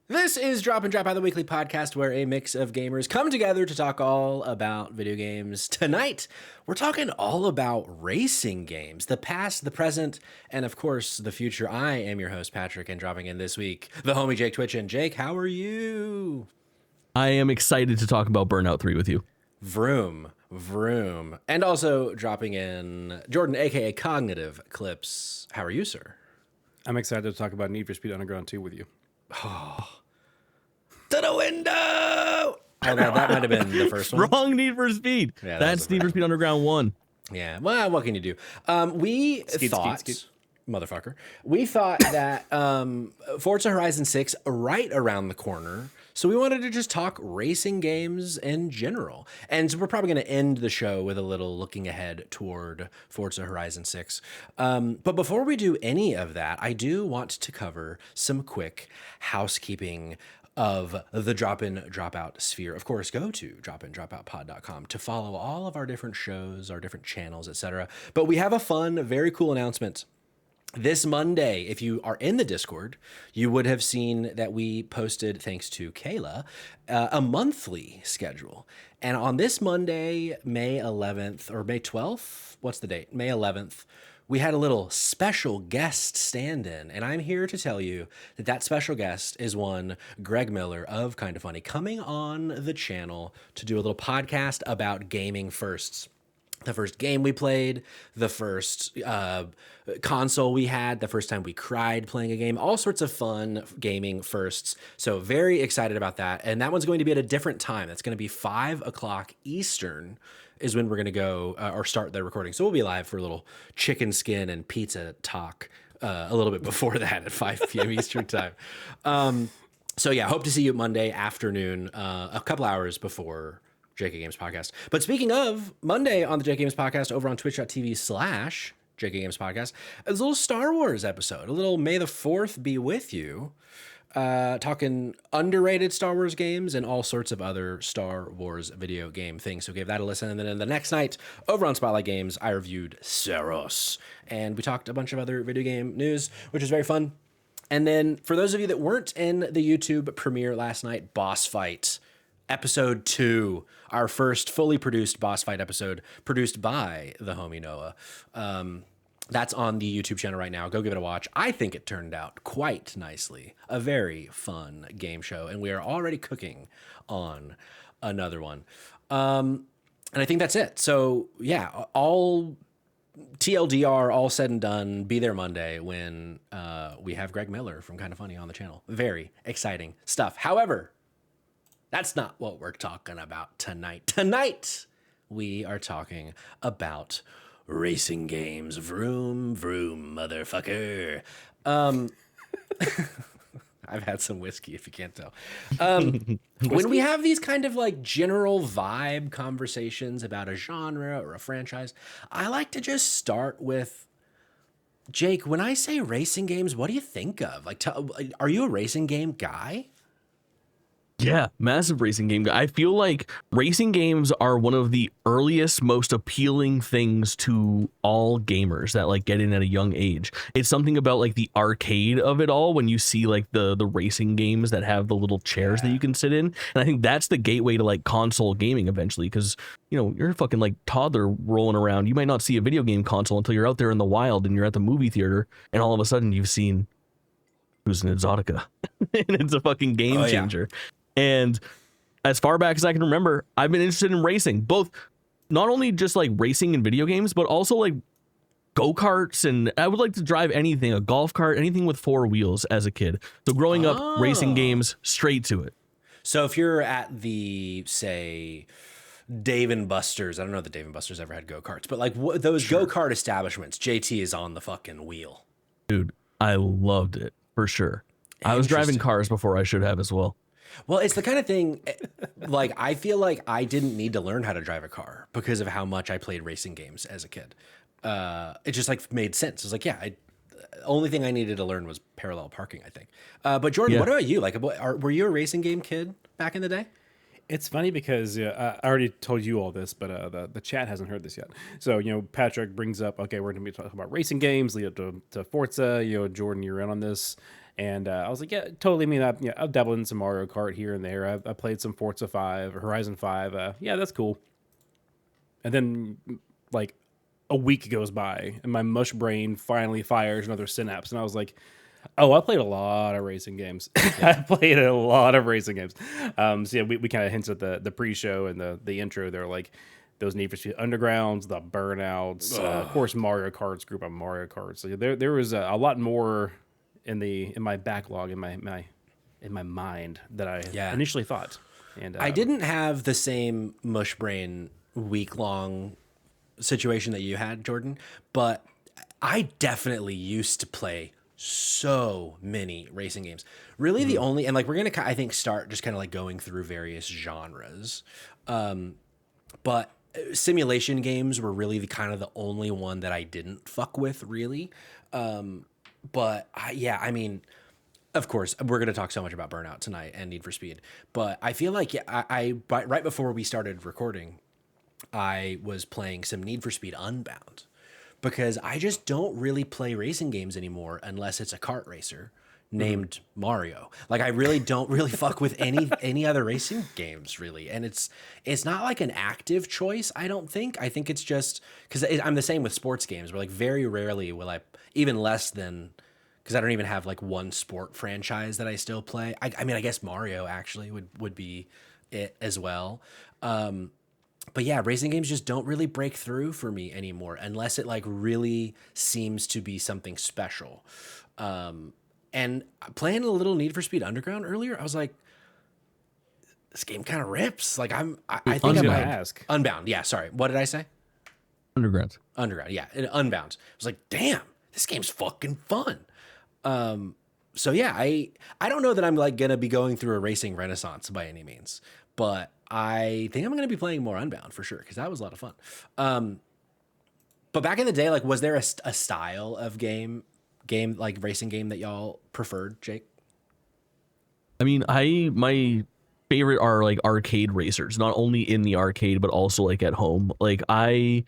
This is Drop and Drop Out, the weekly podcast where a mix of gamers come together to talk all about video games. Tonight, we're talking all about racing games, the past, the present, and of course, the future. I am your host, Patrick, and dropping in this week, the homie Jake Twitchin. Jake, how are you? I am excited to talk about Burnout 3 with you. Vroom, vroom. And also dropping in Jordan, aka Cognitive Clips. How are you, sir? I'm excited to talk about Need for Speed Underground 2 with you. To the window! Oh, that might have been the first one. Wrong Need for Speed. Yeah, That's Need for Speed Underground 1. Yeah, well, what can you do? We thought, motherfucker, we thought that Forza Horizon 6 right around the corner, so we wanted to just talk racing games in general. And so we're probably going to end the show with a little looking ahead toward Forza Horizon 6. But before we do any of that, I do want to cover some quick housekeeping of the drop-in, drop-out sphere. Of course, go to dropindropoutpod.com to follow all of our different shows, our different channels, etc. But we have a fun, very cool announcement. This Monday, if you are in the Discord, you would have seen that we posted, thanks to Kayla, a monthly schedule. And on this Monday, May 11th, or May 12th, what's the date? May 11th, we had a little special guest stand-in, and I'm here to tell you that that special guest is one Greg Miller of Kinda Funny, coming on the channel to do a little podcast about gaming firsts. The first game we played, the first console we had, the first time we cried playing a game, all sorts of fun gaming firsts. So very excited about that. And that one's going to be at a different time. That's going to be 5 o'clock Eastern is when we're going to go or start the recording. So we'll be live for a little chicken skin and pizza talk a little bit before that at 5 p.m. Eastern time. So yeah, hope to see you Monday afternoon, a couple hours before JK Games Podcast. But speaking of Monday on the JK Games Podcast over on twitch.tv/JK Games Podcast, there's a little Star Wars episode, a little May the 4th be with you, talking underrated Star Wars games and all sorts of other Star Wars video game things. So give that a listen. And then the next night over on Spotlight Games, I reviewed Seros. And we talked a bunch of other video game news, which is very fun. And then for those of you that weren't in the YouTube premiere last night, Boss Fight. Episode 2, our first fully produced boss fight episode, produced by the homie Noah. That's on the YouTube channel right now. Go give it a watch. I think it turned out quite nicely. A very fun game show, and we are already cooking on another one. And I think that's it. So yeah, all TLDR, all said and done, be there Monday when we have Greg Miller from Kinda Funny on the channel. Very exciting stuff. However, that's not what we're talking about tonight. Tonight, we are talking about racing games. Vroom, vroom, motherfucker. I've had some whiskey, if you can't tell. When we have these kind of like general vibe conversations about a genre or a franchise, I like to just start with, Jake, when I say racing games, what do you think of? Like, are you a racing game guy? Yeah, massive racing game. I feel like racing games are one of the earliest, most appealing things to all gamers that like get in at a young age. It's something about like the arcade of it all when you see like the racing games that have the little chairs that you can sit in. And I think that's the gateway to like console gaming eventually, because you know, you're a fucking like toddler rolling around. You might not see a video game console until you're out there in the wild and you're at the movie theater and all of a sudden you've seen Who's an Exotica and it's a fucking game changer. Yeah. And as far back as I can remember, I've been interested in racing, both not only just like racing in video games, but also like go-karts. And I would like to drive anything, a golf cart, anything with 4 wheels as a kid. So growing up, racing games, straight to it. So if you're at the, say, Dave and Buster's, I don't know that Dave and Buster's ever had go-karts, but like those go-kart establishments, JT is on the fucking wheel. Dude, I loved it for sure. I was driving cars before I should have as well. Well, it's the kind of thing, like, I feel like I didn't need to learn how to drive a car because of how much I played racing games as a kid. It just, like, made sense. It was like, yeah, only thing I needed to learn was parallel parking, I think. But, Jordan, what about you? Like, were you a racing game kid back in the day? It's funny because I already told you all this, but the chat hasn't heard this yet. So, you know, Patrick brings up, okay, we're going to be talking about racing games, lead up to Forza. You know, Jordan, you're in on this. And I was like, yeah, totally. I mean, I've dabbled in some Mario Kart here and there. I played some Forza 5, Horizon 5. Yeah, that's cool. And then, like, a week goes by, and my mush brain finally fires another synapse. And I was like, oh, I played a lot of racing games. I played a lot of racing games. So, yeah, we kind of hinted at the pre-show and the intro. They're like, those Need for Speed Undergrounds, the Burnouts, of course, Mario Kart's group of Mario Karts. So there was a lot more in my backlog in my mind that I initially thought. And I didn't have the same mush brain week long situation that you had, Jordan, but I definitely used to play so many racing games. Really, the only, and like we're gonna I think start just kind of like going through various genres, but simulation games were really the only one that I didn't fuck with really. But I mean, of course, we're going to talk so much about Burnout tonight and Need for Speed, but I feel like right before we started recording, I was playing some Need for Speed Unbound because I just don't really play racing games anymore unless it's a kart racer named Mario. Like I really don't really fuck with any other racing games really. And it's not like an active choice, I don't think. I think it's just cuz I'm the same with sports games where like very rarely will I, even less than, cuz I don't even have like one sport franchise that I still play. I mean I guess Mario actually would be it as well. But yeah, racing games just don't really break through for me anymore unless it like really seems to be something special. And playing a little Need for Speed Underground earlier, I was like, this game kind of rips. Like I think I'm like ask. Unbound. Yeah, sorry. What did I say? Underground. Underground. Yeah, Unbound. I was like, damn, this game's fucking fun. So yeah, I don't know that I'm like gonna be going through a racing renaissance by any means, but I think I'm gonna be playing more Unbound for sure because that was a lot of fun. But back in the day, like, was there a style of game like racing game that y'all preferred, Jake? I mean, my favorite are like arcade racers, not only in the arcade but also like at home. Like I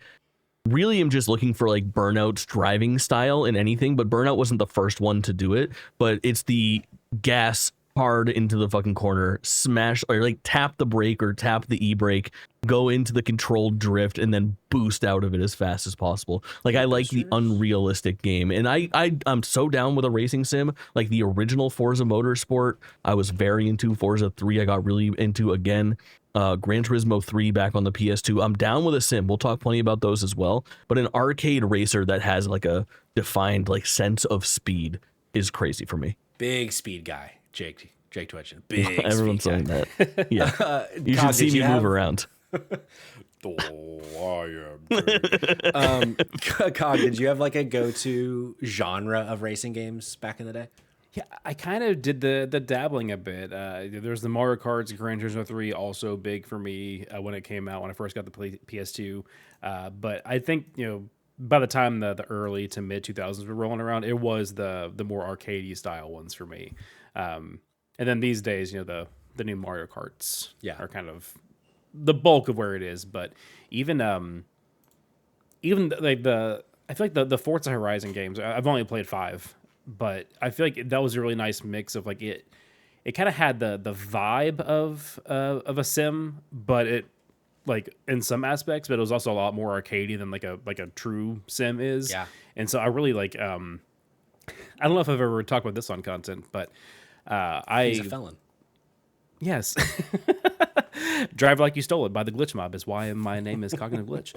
really am just looking for like Burnout's driving style in anything, but Burnout wasn't the first one to do it, but it's the gas hard into the fucking corner, smash or like tap the brake or tap the e-brake, go into the controlled drift and then boost out of it as fast as possible. Like I like the unrealistic game, and I'm so down with a racing sim. Like the original Forza Motorsport, I was very into. Forza 3 I got really into again. Gran Turismo 3 back on the PS2. I'm down with a sim. We'll talk plenty about those as well. But an arcade racer that has like a defined like sense of speed is crazy for me. Big speed guy, Jake Twitchin. Big Everyone's saying that. Yeah. You should Cog, see me move around. Cog, did you have like a go-to genre of racing games back in the day? Yeah, I kind of did the dabbling a bit. There's the Mario Karts, Gran Turismo 3, also big for me when it came out, when I first got the PS2. But I think, by the time the early to mid 2000s were rolling around, it was the more arcadey style ones for me. And then these days, the new Mario Karts are kind of the bulk of where it is. But even like I feel like the Forza Horizon games, I've only played 5. But I feel like that was a really nice mix of like it kind of had the vibe of a sim, but it like in some aspects, but it was also a lot more arcadey than like a true sim is. Yeah. And so I really like I don't know if I've ever talked about this on content, but He's a felon. Yes. Drive Like You Stole It by the Glitch Mob is why my name is Cognitive Glitch.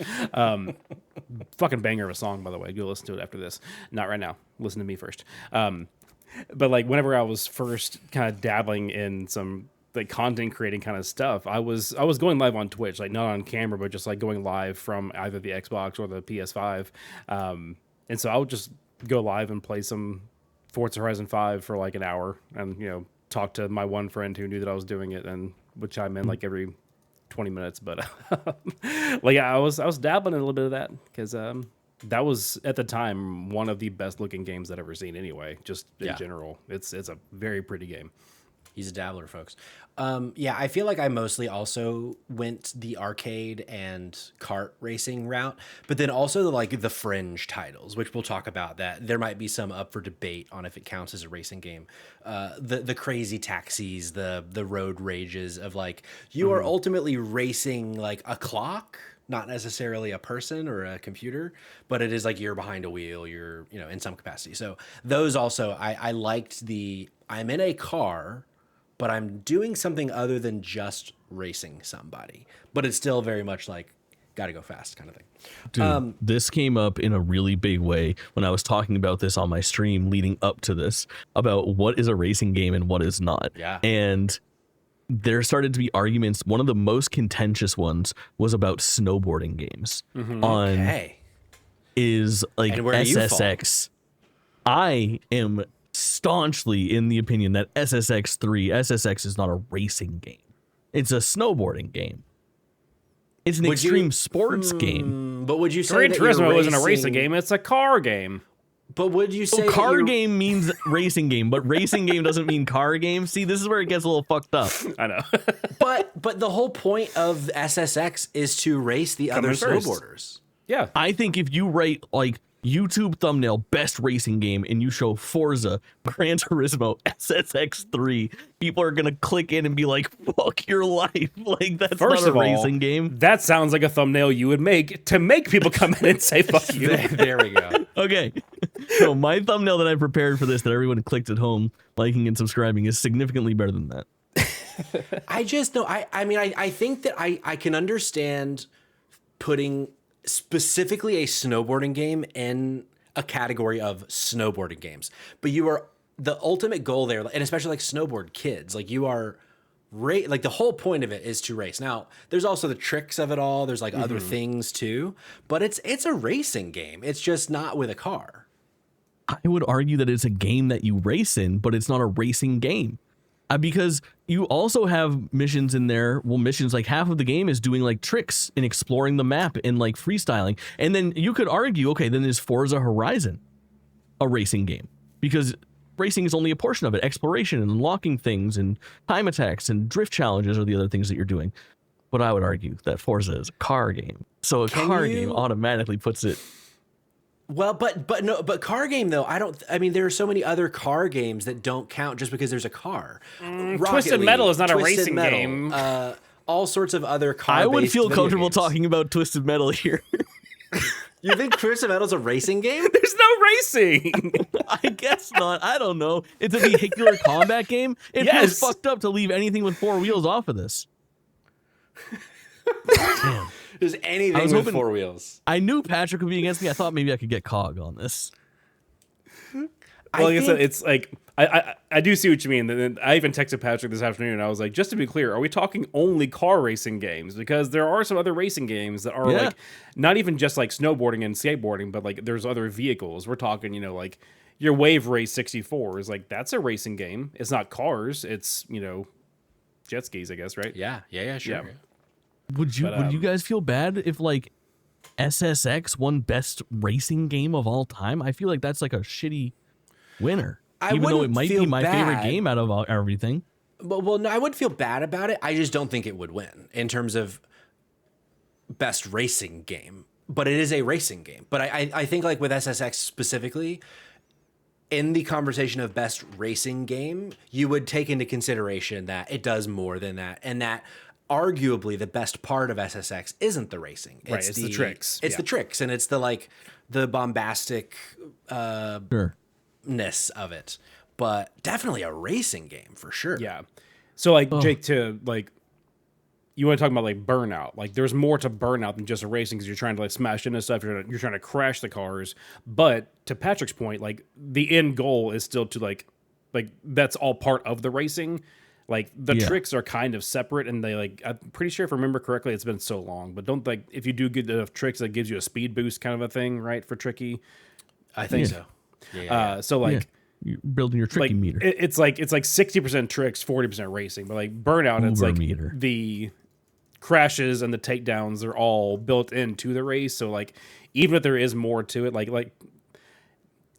Fucking banger of a song, by the way. Go listen to it after this. Not right now. Listen to me first. But like whenever I was first kind of dabbling in some like content creating kind of stuff, I was going live on Twitch, like not on camera, but just like going live from either the Xbox or the PS5. And so I would just go live and play some Forza Horizon 5 for like an hour and, talk to my one friend who knew that I was doing it and would chime in like every 20 minutes. But like I was dabbling in a little bit of that because that was at the time one of the best looking games I'd ever seen anyway, just in general. It's a very pretty game. He's a dabbler, folks. Yeah, I feel like I mostly also went the arcade and kart racing route, but then also the fringe titles, which we'll talk about. That there might be some up for debate on if it counts as a racing game. The crazy taxis, the road rages of like you are ultimately racing like a clock, not necessarily a person or a computer, but it is like you're behind a wheel, you're, in some capacity. So those also, I liked I'm in a car, but I'm doing something other than just racing somebody, but it's still very much like, gotta go fast kind of thing. Dude, this came up in a really big way when I was talking about this on my stream leading up to this, about what is a racing game and what is not. Yeah. And there started to be arguments. One of the most contentious ones was about snowboarding games. Is like SSX. I am staunchly in the opinion that SSX is not a racing game. It's a snowboarding game. It's an extreme sports game. But would you say Gran that Turismo isn't a racing game? It's a car game. But would you say car game means racing game, but racing game doesn't mean car game? See, this is where it gets a little fucked up. I know. but the whole point of SSX is to race the other snowboarders. Yeah. I think if you write like YouTube thumbnail best racing game and you show Forza, Gran Turismo, SSX3, people are gonna click in and be like, fuck your life. Like, that's First not a of racing all, game. That sounds like a thumbnail you would make to make people come in and say fuck you. There we go. Okay. So my thumbnail that I prepared for this that everyone clicked at home, liking and subscribing, is significantly better than that. I just know I think that I can understand putting specifically a snowboarding game in a category of snowboarding games, but you are the ultimate goal there, and especially like snowboard kids, like you are like the whole point of it is to race. Now there's also the tricks of it all, there's like other things too, but it's a racing game. It's just not with a car. I would argue that it's a game that you race in, but it's not a racing game. Because you also have missions in there. Well, missions, like half of the game is doing like tricks and exploring the map and like freestyling. And then you could argue, okay, then is Forza Horizon a racing game? Because racing is only a portion of it. Exploration and unlocking things and time attacks and drift challenges are the other things that you're doing. But I would argue that Forza is a car game. So a car game automatically puts it. Well, but car game though, there are so many other car games that don't count just because there's a car. Twisted Metal is not a racing game. All sorts of other car. I would feel comfortable talking about Twisted Metal here. You think Twisted Metal's a racing game? There's no racing. I guess not. I don't know. It's a vehicular combat game. It feels fucked up to leave anything with four wheels off of this. Damn. There's anything with four wheels. I knew Patrick would be against me. I thought maybe I could get COG on this. Well, like I said, it's like I do see what you mean. And I even texted Patrick this afternoon, and I was like, just to be clear, are we talking only car racing games? Because there are some other racing games that are like not even just like snowboarding and skateboarding, but like there's other vehicles. We're talking, like your Wave Race 64 is like, that's a racing game. It's not cars. It's, jet skis, I guess, right? Yeah, sure. Yeah. Would you guys feel bad if like SSX won best racing game of all time? I feel like that's like a shitty winner, even though it might be my favorite game out of everything. Well, no, I wouldn't feel bad about it. I just don't think it would win in terms of best racing game. But it is a racing game. But I think like with SSX specifically, in the conversation of best racing game, you would take into consideration that it does more than that, and that arguably the best part of SSX isn't the racing. It's the tricks. It's the tricks, and it's the bombastic ness of it. But definitely a racing game for sure. Yeah. So like Jake, to like, you want to talk about like Burnout? Like, there's more to Burnout than just a racing, because you're trying to like smash into stuff. You're trying to crash the cars. But to Patrick's point, like the end goal is still to like that's all part of the racing. Like the tricks are kind of separate, and they like, I'm pretty sure if I remember correctly, it's been so long, but don't like, if you do good enough tricks, that gives you a speed boost kind of a thing, right? For Tricky. I think so. Yeah. So like you're building your Tricky meter. It's like 60% tricks, 40% racing, but like Burnout, it's like the crashes and the takedowns are all built into the race. So like, even if there is more to it, like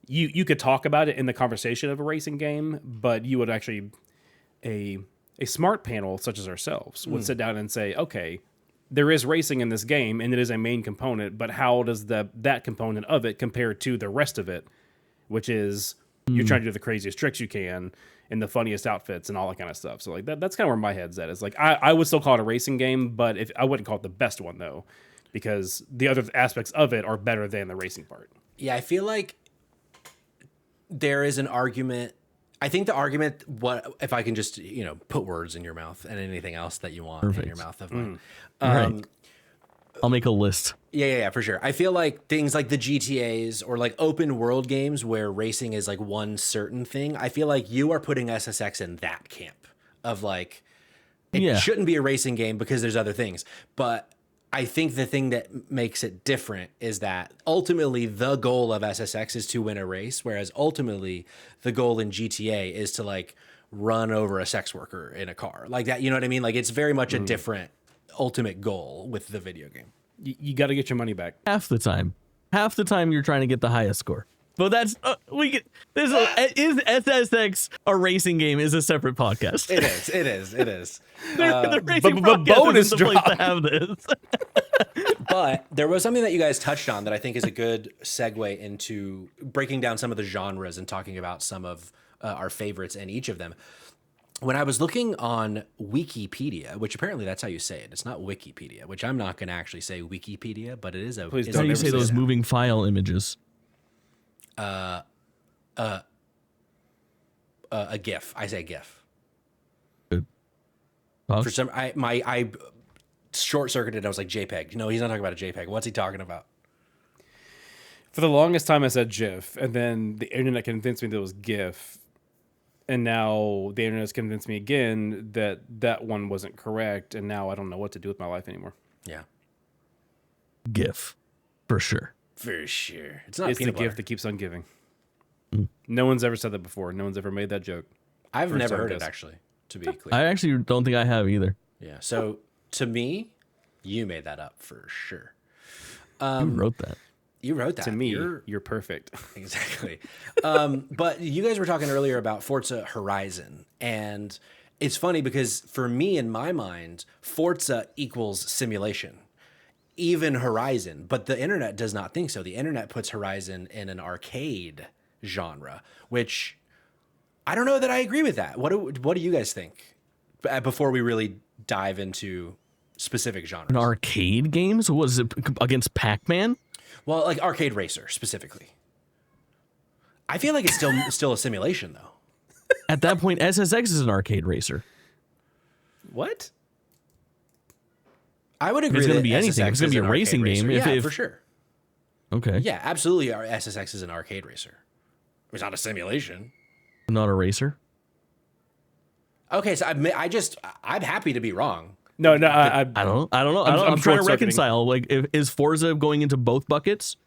you could talk about it in the conversation of a racing game, but you would actually a smart panel such as ourselves would sit down and say, okay, there is racing in this game and it is a main component, but how does that component of it compare to the rest of it, which is you're trying to do the craziest tricks you can and the funniest outfits and all that kind of stuff. So like that's kind of where my head's at. Is like I would still call it a racing game, but if I wouldn't call it the best one though, because the other aspects of it are better than the racing part. Yeah, I feel like there is an argument. I think the argument, what if I can just, put words in your mouth and anything else that you want in your mouth of mine. Right. I'll make a list. Yeah, for sure. I feel like things like the GTAs or like open world games where racing is like one certain thing. I feel like you are putting SSX in that camp of like, it shouldn't be a racing game because there's other things. But I think the thing that makes it different is that ultimately the goal of SSX is to win a race, whereas ultimately the goal in GTA is to like run over a sex worker in a car like that. You know what I mean? Like it's very much a different ultimate goal with the video game. You got to get your money back. Half the time you're trying to get the highest score. But that's is SSX a racing game is a separate podcast. It is. The racing but bonus isn't the place drop. to have this. But there was something that you guys touched on that I think is a good segue into breaking down some of the genres and talking about some of our favorites in each of them. When I was looking on Wikipedia, which apparently that's how you say it. It's not Wikipedia, which I'm not going to actually say Wikipedia, but it is a. Please That's how you say those moving file images. A GIF. I say GIF. Good. For some, I short circuited. I was like JPEG. No, he's not talking about a JPEG. What's he talking about? For the longest time, I said GIF, and then the internet convinced me that it was GIF, and now the internet's convinced me again that that one wasn't correct, and now I don't know what to do with my life anymore. Yeah, GIF, for sure. for sure. It's not It's the peanut butter. gift that keeps on giving. No one's ever said that before. No one's ever made that joke. I've First never time heard it guess. actually. To be clear, I actually don't think I have either. yeah. So to me, you made that up for sure. Who wrote that? You wrote that To me, You're- you're perfect. Exactly. But you guys were talking earlier about Forza Horizon, and it's funny because for me, in my mind, Forza equals simulation, even Horizon, but the internet does not think so. The internet puts Horizon in an arcade genre, which I don't know that I agree with that. What do you guys think before we really dive into specific genres? An arcade game? So was it against Pac-Man? Well, like arcade racer specifically. I feel like it's still a simulation though. At that point, SSX is an arcade racer. What? I would agree. It's going to that be anything. SSX It's going is to be a an racing arcade game. racer. If, Yeah, for sure. Okay. Yeah, absolutely. Our SSX is an arcade racer. It's not a simulation. Not a racer. Okay, so I'm happy to be wrong. No, I don't know. I'm trying to short-circuiting. reconcile. Like, is Forza going into both buckets?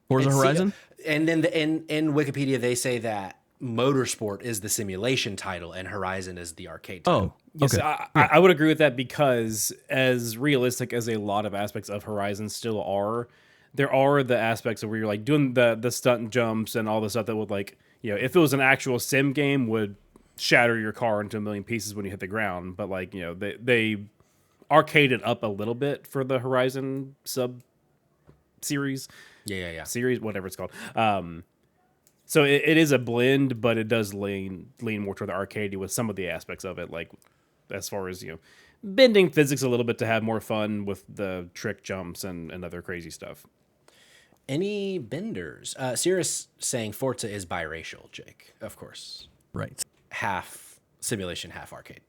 Forza And Horizon? And then in Wikipedia they say that Motorsport is the simulation title and Horizon is the arcade title. Oh, Yes, okay. I would agree with that because as realistic as a lot of aspects of Horizon still are, there are the aspects of where you're like doing the stunt jumps and all the stuff that would like, if it was an actual sim game would shatter your car into a million pieces when you hit the ground. But like, they arcaded up a little bit for the Horizon sub series. Yeah. Series, whatever it's called. So it is a blend, but it does lean more toward the arcadey with some of the aspects of it, like as far as bending physics a little bit to have more fun with the trick jumps and other crazy stuff. Any benders? Cirrus saying Forza is biracial, Jake. Of course. Right. Half simulation, half arcade.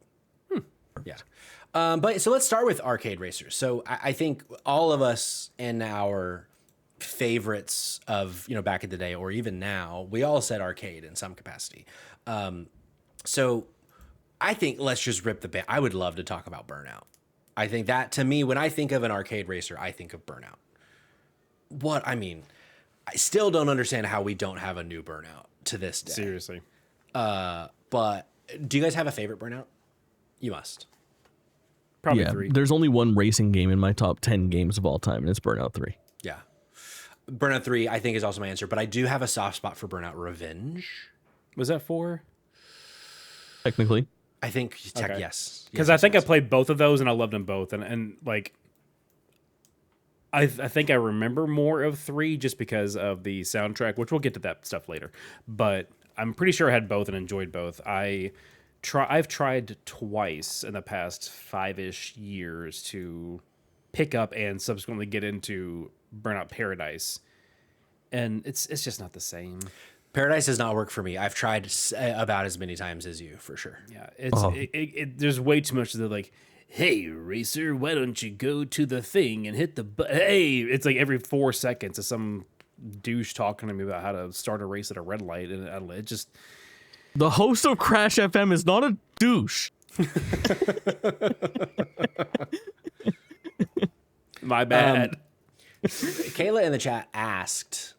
Yeah. But so let's start with arcade racers. So I think all of us in our favorites of, back in the day or even now, we all said arcade in some capacity. So I think let's just rip the band. I would love to talk about Burnout. I think that to me, when I think of an arcade racer, I think of Burnout. I still don't understand how we don't have a new Burnout to this day. Seriously. But do you guys have a favorite Burnout? You must. Probably Yeah. 3. There's only one racing game in my top 10 games of all time, and it's Burnout 3. Yeah. Burnout 3, I think, is also my answer, but I do have a soft spot for Burnout Revenge. Was that 4? Technically. I think Okay. yes. Because Yes, I think yes. I played both of those and I loved them both. And like, I think I remember more of 3 just because of the soundtrack, which we'll get to that stuff later. But I'm pretty sure I had both and enjoyed both. I've tried twice in the past 5-ish years to pick up and subsequently get into Burnout Paradise, and it's just not the same. Paradise does not work for me. I've tried about as many times as you, for sure. Yeah, there's way too much of the like, hey racer, why don't you go to the thing and hit the hey, it's like every 4 seconds is some douche talking to me about how to start a race at a red light, and it just The host of Crash FM is not a douche. my bad. Kayla in the chat asked,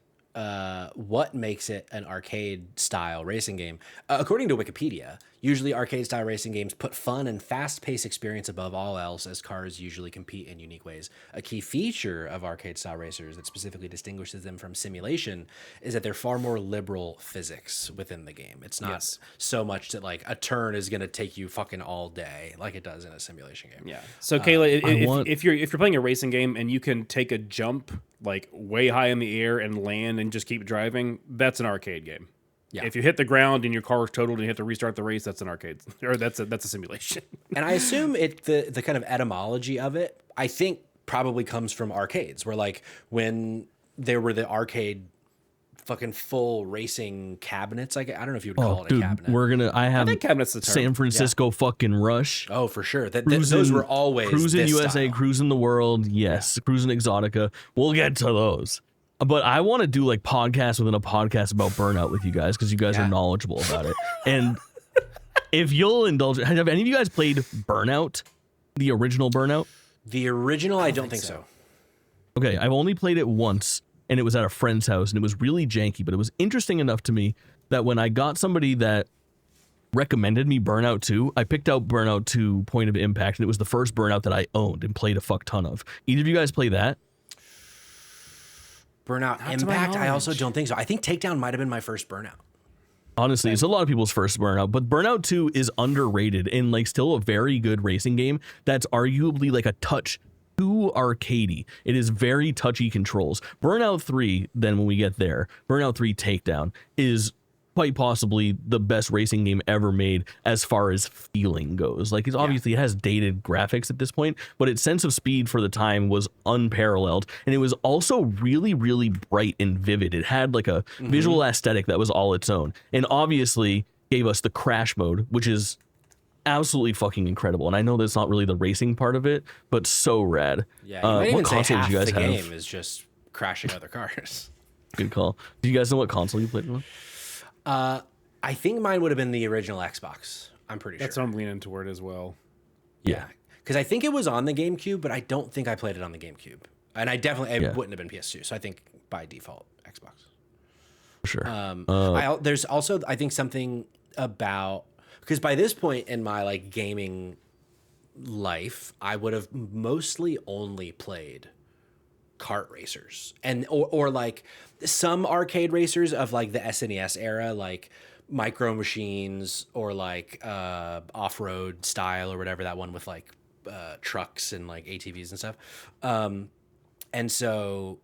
what makes it an arcade style racing game? According to Wikipedia, usually arcade style racing games put fun and fast paced experience above all else, as cars usually compete in unique ways. A key feature of arcade style racers that specifically distinguishes them from simulation is that they're far more liberal physics within the game. It's not so much that like a turn is going to take you fucking all day like it does in a simulation game. Yeah. So Kayla, if you're playing a racing game and you can take a jump like way high in the air and land and just keep driving, that's an arcade game. Yeah. If you hit the ground and your car is totaled and you have to restart the race, that's an arcade, or that's a simulation. And I assume the kind of etymology of it, I think probably comes from arcades, where like when there were the arcade fucking full racing cabinets, like I don't know if you would call it a cabinet. I think cabinet's the term. San Francisco fucking Rush. Oh, for sure. Those were always Cruising this USA, style. Cruising the World, yes, Cruising Exotica. We'll get to those. But I want to do like podcasts within a podcast about Burnout with you guys, because you guys are knowledgeable about it. And if you'll indulge, have any of you guys played Burnout, the original Burnout? The original, I don't think so. Okay, I've only played it once, and it was at a friend's house, and it was really janky, but it was interesting enough to me that when I got somebody that recommended me Burnout 2, I picked out Burnout 2 Point of Impact, and it was the first Burnout that I owned and played a fuck ton of. Either of you guys play that? Burnout Impact, I also don't think so. I think Takedown might have been my first Burnout. Honestly, it's a lot of people's first Burnout, but Burnout 2 is underrated and like still a very good racing game that's arguably like a touch too arcadey. It is very touchy controls. Burnout 3, then when we get there, Burnout 3 Takedown is quite possibly the best racing game ever made as far as feeling goes. Like, it's obviously it has dated graphics at this point, but its sense of speed for the time was unparalleled, and it was also really, really bright and vivid. It had like a visual aesthetic that was all its own, and obviously gave us the crash mode, which is absolutely fucking incredible. And I know that's not really the racing part of it, but so rad. Yeah, you might even what say console half did you guys the have? game is just crashing other cars. Good call. Do you guys know what console you played it on? I think mine would have been the original Xbox. I'm pretty That's sure. what I'm leaning toward as well. Yeah, because I think it was on the GameCube, but I don't think I played it on the GameCube. And it wouldn't have been PS2. So I think by default, Xbox. Sure. There's also, I think, something about, because by this point in my like gaming life, I would have mostly only played kart racers and or like some arcade racers of like the SNES era, like Micro Machines or like off-road style or whatever, that one with like trucks and like ATVs and stuff. And so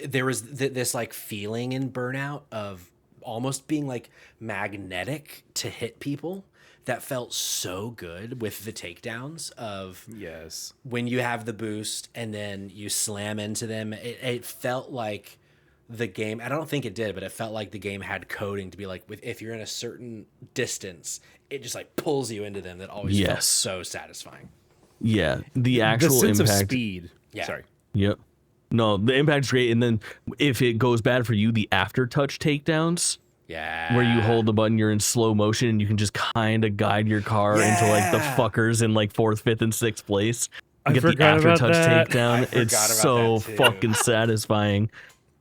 there was this like feeling in Burnout of almost being like magnetic to hit people that felt so good with the takedowns of when you have the boost and then you slam into them. It felt like the game, I don't think it did, but it felt like the game had coding to be like, if you're in a certain distance, it just like pulls you into them. That always felt so satisfying. Yeah, the actual sense impact. of speed. Yeah. Sorry. Yep. No, the impact's great. And then if it goes bad for you, the after-touch takedowns. Yeah. Where you hold the button, you're in slow motion, and you can just kind of guide your car into like the fuckers in like 4th, 5th, and 6th place. You get the after-touch takedown. It's so fucking satisfying.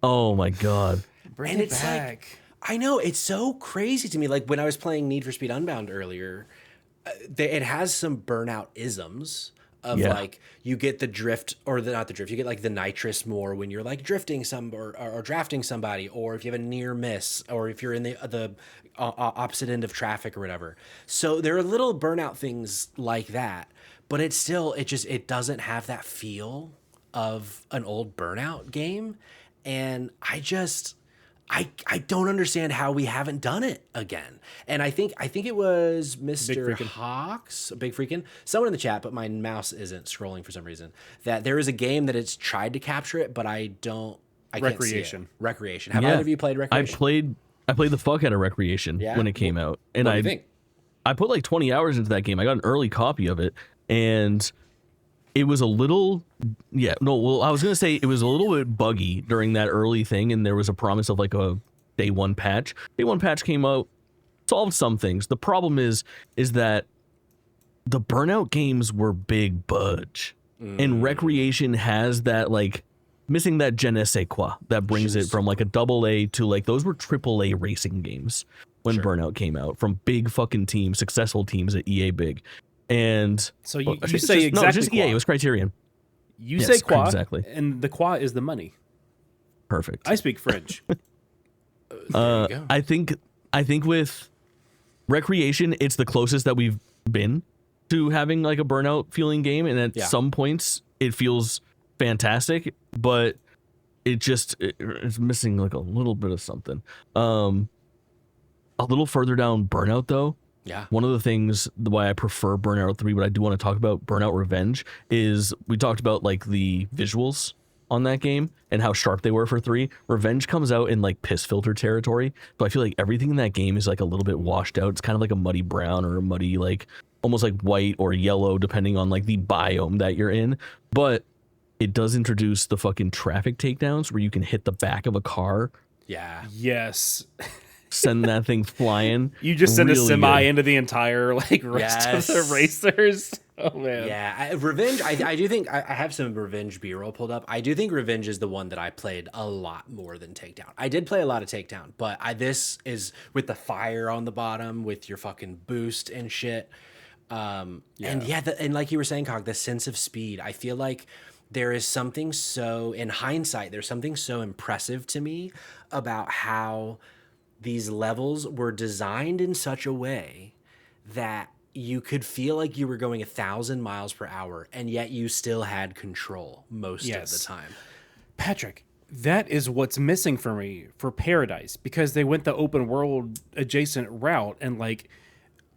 Oh my God. Bring it back. Like, I know, it's so crazy to me. Like when I was playing Need for Speed Unbound earlier, it has some Burnout isms of like you get the drift or not the drift, you get like the nitrous more when you're like drifting or drafting somebody, or if you have a near miss, or if you're in the opposite end of traffic or whatever. So there are little burnout things like that, but it doesn't have that feel of an old Burnout game. And I don't understand how we haven't done it again. And I think it was Mr. Hawks, Big Freakin', someone in the chat, but my mouse isn't scrolling for some reason, that there is a game that it's tried to capture it, but I can't see it. Recreation. Have either of you played Recreation? I played the fuck out of Recreation when it came out. And what do you think? I put like 20 hours into that game. I got an early copy of it, and it was a little, I was going to say it was a little bit buggy during that early thing, and there was a promise of like a day one patch. Day one patch came out, solved some things. The problem is that the Burnout games were big budge, and Recreation has that like missing that je ne sais quoi that brings it from like a AA to like those were AAA racing games when Burnout came out from big fucking teams, successful teams at EA Big. And so you say exactly no, just EA, it was Criterion. You say qua, exactly, and the qua is the money. Perfect. I speak French. I think with Recreation, it's the closest that we've been to having like a Burnout feeling game, and at some points it feels fantastic, but it's missing like a little bit of something. A little further down Burnout though. Yeah. One of the things why I prefer Burnout 3, but I do want to talk about Burnout Revenge, is we talked about like the visuals on that game and how sharp they were for 3. Revenge comes out in like piss filter territory, so I feel like everything in that game is like a little bit washed out. It's kind of like a muddy brown or a muddy like almost like white or yellow depending on like the biome that you're in. But it does introduce the fucking traffic takedowns where you can hit the back of a car. Yeah. Yes. Send that thing flying. You just send a semi into the entire like rest of the racers. Oh man. Yeah, Revenge. I do think I have some Revenge B-roll pulled up. I do think Revenge is the one that I played a lot more than Takedown. I did play a lot of Takedown, but this is with the fire on the bottom with your fucking boost and shit. And like you were saying, Cog, the sense of speed. I feel like there is something so, in hindsight, there's something so impressive to me about how these levels were designed in such a way that you could feel like you were going 1,000 miles per hour, and yet you still had control most of the time. Patrick, that is what's missing for me for Paradise, because they went the open world adjacent route, and like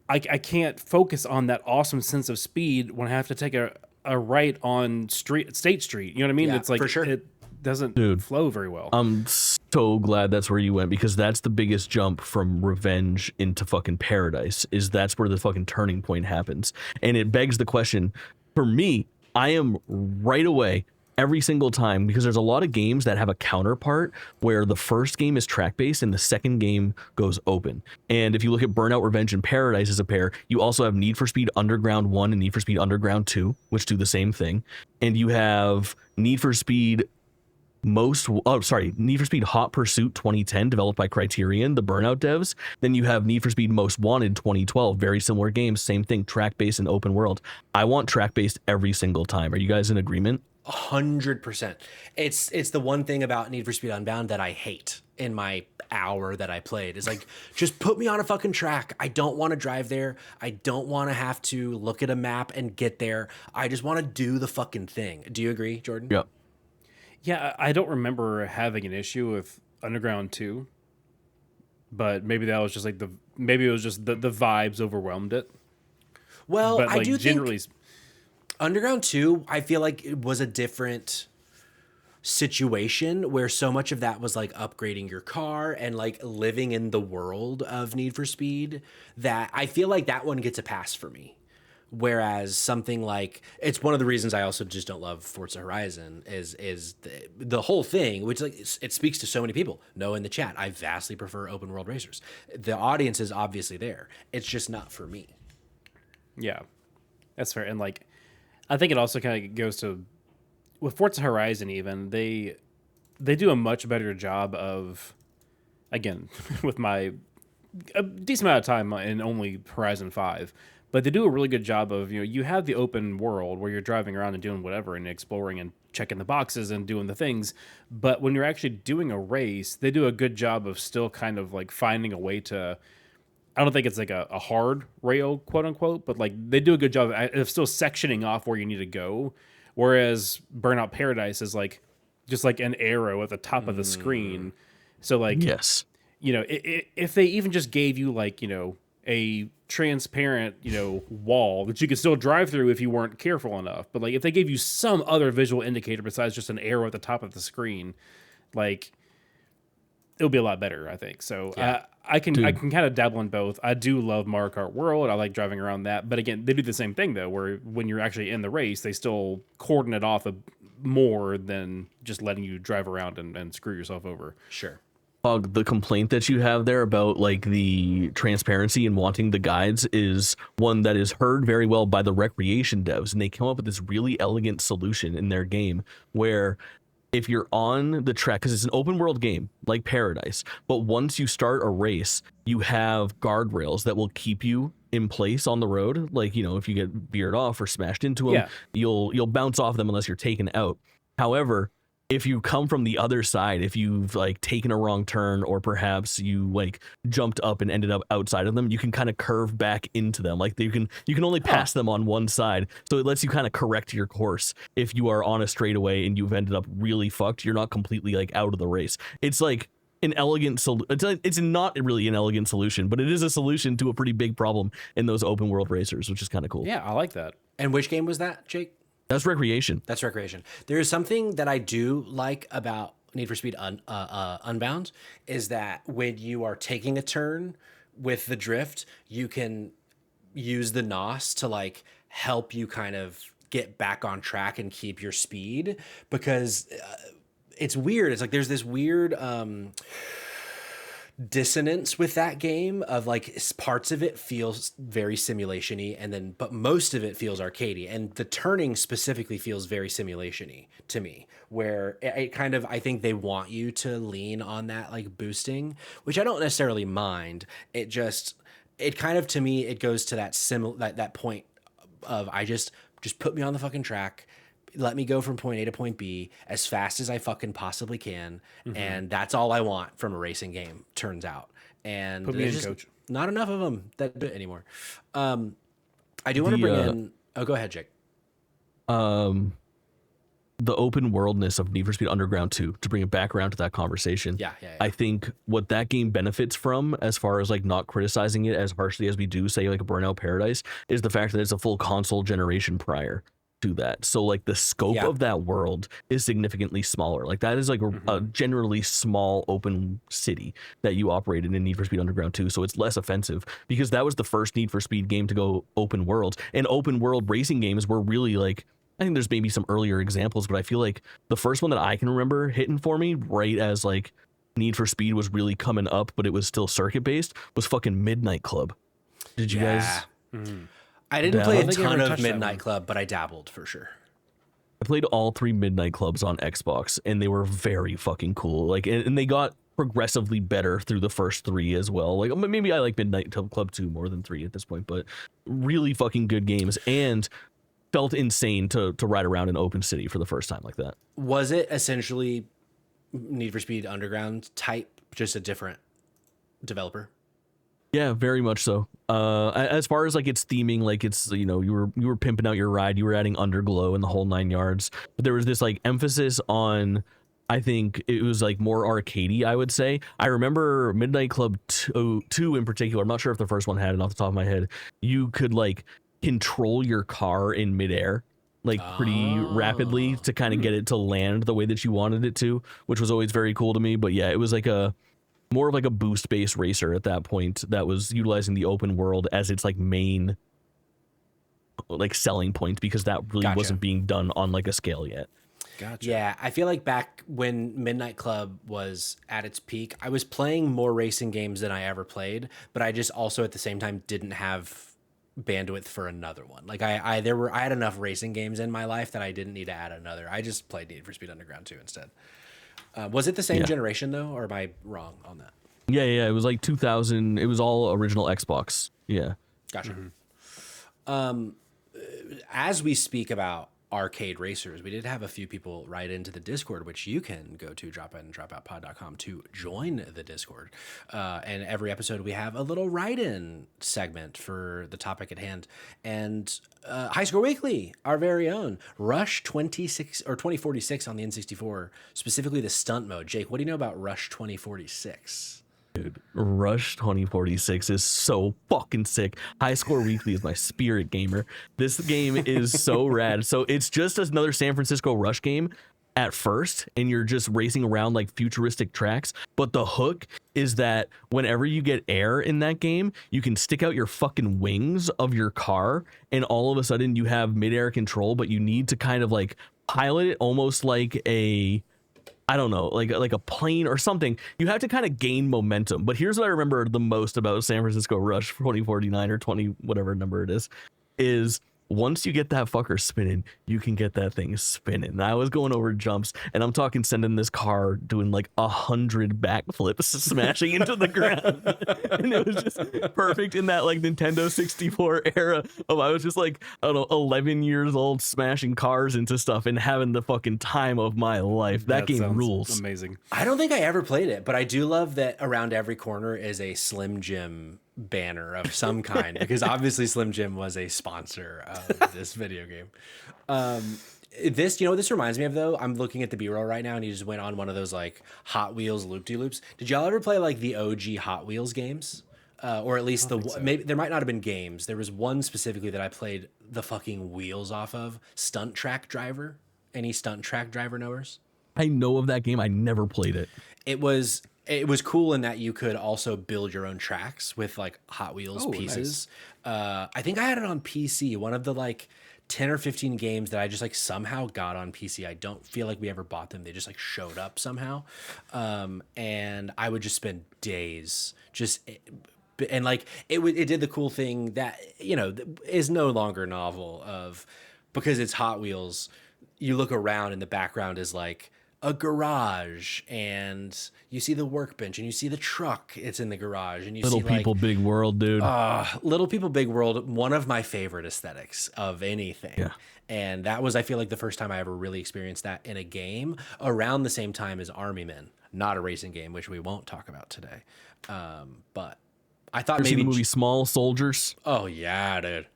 I can't focus on that awesome sense of speed when I have to take a right on State Street. You know what I mean? Yeah, it's like for sure. It doesn't flow very well. I'm so glad that's where you went, because that's the biggest jump from Revenge into fucking Paradise, is that's where the fucking turning point happens. And it begs the question, for me, I am right away every single time, because there's a lot of games that have a counterpart where the first game is track-based and the second game goes open. And if you look at Burnout, Revenge, and Paradise as a pair, you also have Need for Speed Underground 1 and Need for Speed Underground 2, which do the same thing. And you have Need for Speed Need for Speed Hot Pursuit 2010, developed by Criterion, the Burnout devs. Then you have Need for Speed Most Wanted 2012, very similar games, same thing, track-based and open world. I want track-based every single time. Are you guys in agreement? 100%. It's the one thing about Need for Speed Unbound that I hate in my hour that I played. Is like, just put me on a fucking track. I don't want to drive there. I don't want to have to look at a map and get there. I just want to do the fucking thing. Do you agree, Jordan? Yep. Yeah, I don't remember having an issue with Underground 2, but maybe that was just like the vibes overwhelmed it. Well, but, like, I do generally think Underground 2, I feel like it was a different situation where so much of that was like upgrading your car and like living in the world of Need for Speed, that I feel like that one gets a pass for me. Whereas something like, it's one of the reasons I also just don't love Forza Horizon is the whole thing, which like it speaks to so many people. No, in the chat, I vastly prefer open world racers. The audience is obviously there. It's just not for me. Yeah, that's fair. And like, I think it also kind of goes to, with Forza Horizon even, they do a much better job of, again, with a decent amount of time in only Horizon 5, But they do a really good job of, you have the open world where you're driving around and doing whatever and exploring and checking the boxes and doing the things. But when you're actually doing a race, they do a good job of still kind of like finding a way to, I don't think it's like a hard rail, quote unquote, but like they do a good job of still sectioning off where you need to go. Whereas Burnout Paradise is like just like an arrow at the top of the screen. So like, Yes. If they even just gave you like, a transparent, wall that you could still drive through if you weren't careful enough. But like if they gave you some other visual indicator besides just an arrow at the top of the screen, like it'll be a lot better, I think. So I can kind of dabble in both. I do love Mario Kart World. I like driving around that. But again, they do the same thing though, where when you're actually in the race, they still cordon it off more than just letting you drive around and screw yourself over. Sure. The complaint that you have there about like the transparency and wanting the guides is one that is heard very well by the recreation devs, and they come up with this really elegant solution in their game where if you're on the track, because it's an open world game like Paradise, but once you start a race, you have guardrails that will keep you in place on the road. Like, if you get veered off or smashed into them, you'll bounce off them unless you're taken out. However, if you come from the other side, if you've like taken a wrong turn or perhaps you like jumped up and ended up outside of them, you can kind of curve back into them. Like you can only pass them on one side. So it lets you kind of correct your course. If you are on a straightaway and you've ended up really fucked, you're not completely like out of the race. It's like an elegant it's not really an elegant solution, but it is a solution to a pretty big problem in those open world racers, which is kind of cool. Yeah, I like that. And which game was that, Jake? That's Recreation. That's Recreation. There is something that I do like about Need for Speed Unbound is that when you are taking a turn with the drift, you can use the NOS to like help you kind of get back on track and keep your speed, because it's weird. It's like there's this weird dissonance with that game of like parts of it feels very simulation-y but most of it feels arcadey, and the turning specifically feels very simulation-y to me, where it kind of, I think they want you to lean on that like boosting, which I don't necessarily mind. It kind of, to me, it goes to that point of I just put me on the fucking track, let me go from point A to point B as fast as I fucking possibly can. Mm-hmm. And that's all I want from a racing game, turns out. And put me in, coach. Not enough of them that do it anymore. I do want to bring in... Oh, go ahead, Jake. The open worldness of Need for Speed Underground 2, to bring it back around to that conversation. Yeah. I think what that game benefits from, as far as like not criticizing it as harshly as we do, say like a Burnout Paradise, is the fact that it's a full console generation prior to that. So like the scope of that world is significantly smaller. Like that is like a generally small open city that you operated in Need for Speed Underground 2. So it's less offensive because that was the first Need for Speed game to go open world, and open world racing games were really like, I think there's maybe some earlier examples, but I feel like the first one that I can remember hitting for me right as like Need for Speed was really coming up, but it was still circuit based, was fucking Midnight Club. Did you guys? I didn't play a ton of Midnight Club, but I dabbled for sure. I played all 3 Midnight Clubs on Xbox, and they were very fucking cool. Like, and they got progressively better through the first 3 as well. Like, maybe I like Midnight Club 2 more than 3 at this point, but really fucking good games, and felt insane to ride around an open city for the first time like that. Was it essentially Need for Speed Underground type, just a different developer? Yeah, very much so. As far as like its theming, like it's, you were pimping out your ride, you were adding underglow and the whole 9 yards. But there was this like emphasis on, I think it was like more arcadey, I would say. I remember Midnight Club 2 in particular. I'm not sure if the first one had it off the top of my head. You could like control your car in midair, like pretty rapidly to kind of get it to land the way that you wanted it to, which was always very cool to me. But yeah, it was like more of like a boost based racer at that point that was utilizing the open world as its like main like selling point, because that really wasn't being done on like a scale yet. Gotcha. Yeah, I feel like back when Midnight Club was at its peak, I was playing more racing games than I ever played, but I just also at the same time didn't have bandwidth for another one. Like I had enough racing games in my life that I didn't need to add another. I just played Need for Speed Underground 2 instead. Was it the same generation though, or am I wrong on that? Yeah. It was like 2000. It was all original Xbox. Yeah. Gotcha. As we speak about arcade racers, we did have a few people write into the Discord, which you can go to dropin&dropoutpod.com to join the Discord. And every episode we have a little write-in segment for the topic at hand. And High Score Weekly, our very own Rush 26 or 2046 on the N64, specifically the stunt mode. Jake, what do you know about Rush 2046? Dude, Rush 2046 is so fucking sick. High Score Weekly is my spirit gamer. This game is so rad. So it's just another San Francisco Rush game at first, and you're just racing around like futuristic tracks. But the hook is that whenever you get air in that game, you can stick out your fucking wings of your car, and all of a sudden you have midair control, but you need to kind of like pilot it almost like a, I don't know, like a plane or something. You have to kind of gain momentum. But here's what I remember the most about San Francisco Rush 2049 or 20, whatever number it is once you get that fucker spinning, you can get that thing spinning. And I was going over jumps, and I'm talking sending this car doing like 100 backflips, smashing into the ground. And it was just perfect in that like Nintendo 64 era of, I was just like, I don't know, 11 years old, smashing cars into stuff and having the fucking time of my life. That game rules. Amazing. I don't think I ever played it, but I do love that around every corner is a Slim Jim banner of some kind, because obviously Slim Jim was a sponsor of this video game. This, you know what this reminds me of though? I'm looking at the B-roll right now, and he just went on one of those like Hot Wheels loop-de-loops. Did y'all ever play like the OG Hot Wheels games? Or at least maybe there might not have been games. There was one specifically that I played the fucking wheels off of. Stunt Track Driver. Any Stunt Track Driver knowers? I know of that game. I never played it. It was cool in that you could also build your own tracks with like Hot Wheels pieces. Nice. I think I had it on PC. One of the like 10 or 15 games that I just like somehow got on PC. I don't feel like we ever bought them. They just like showed up somehow. And I would just spend days and like it did the cool thing that, you know, is no longer novel of, because it's Hot Wheels, you look around and the background is like a garage, and you see the workbench, and you see the truck, it's in the garage, and you Little see People, like, Big World, dude. Little People, Big World, one of my favorite aesthetics of anything. Yeah. And that was, I feel like, the first time I ever really experienced that in a game, around the same time as Army Men, not a racing game, which we won't talk about today. But I thought Ever maybe seen the movie Small Soldiers. Oh yeah, dude,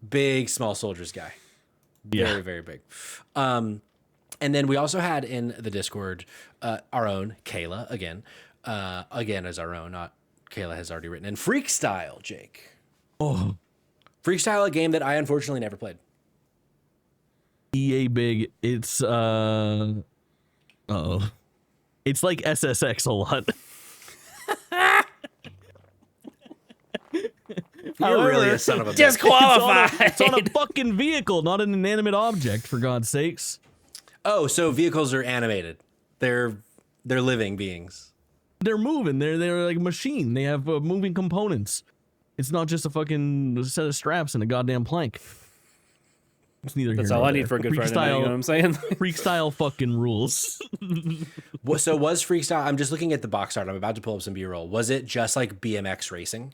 big Small Soldiers guy, very very big. And then we also had in the Discord our own Kayla again as our own. Not Kayla has already written in Freakstyle. Jake. Oh, Freakstyle, a game that I unfortunately never played. EA big. It's it's like SSX a lot. You're really a son of a bitch. Disqualified. It's on a fucking vehicle, not an inanimate object, for God's sakes. Oh, so vehicles are animated. They're living beings. They're moving. They're like a machine. They have moving components. It's not just a fucking set of straps and a goddamn plank. It's neither. That's all I need for a good Friday night. You know what I'm saying? Freakstyle fucking rules. So was Freakstyle? I'm just looking at the box art. I'm about to pull up some B-roll. Was it just like BMX racing?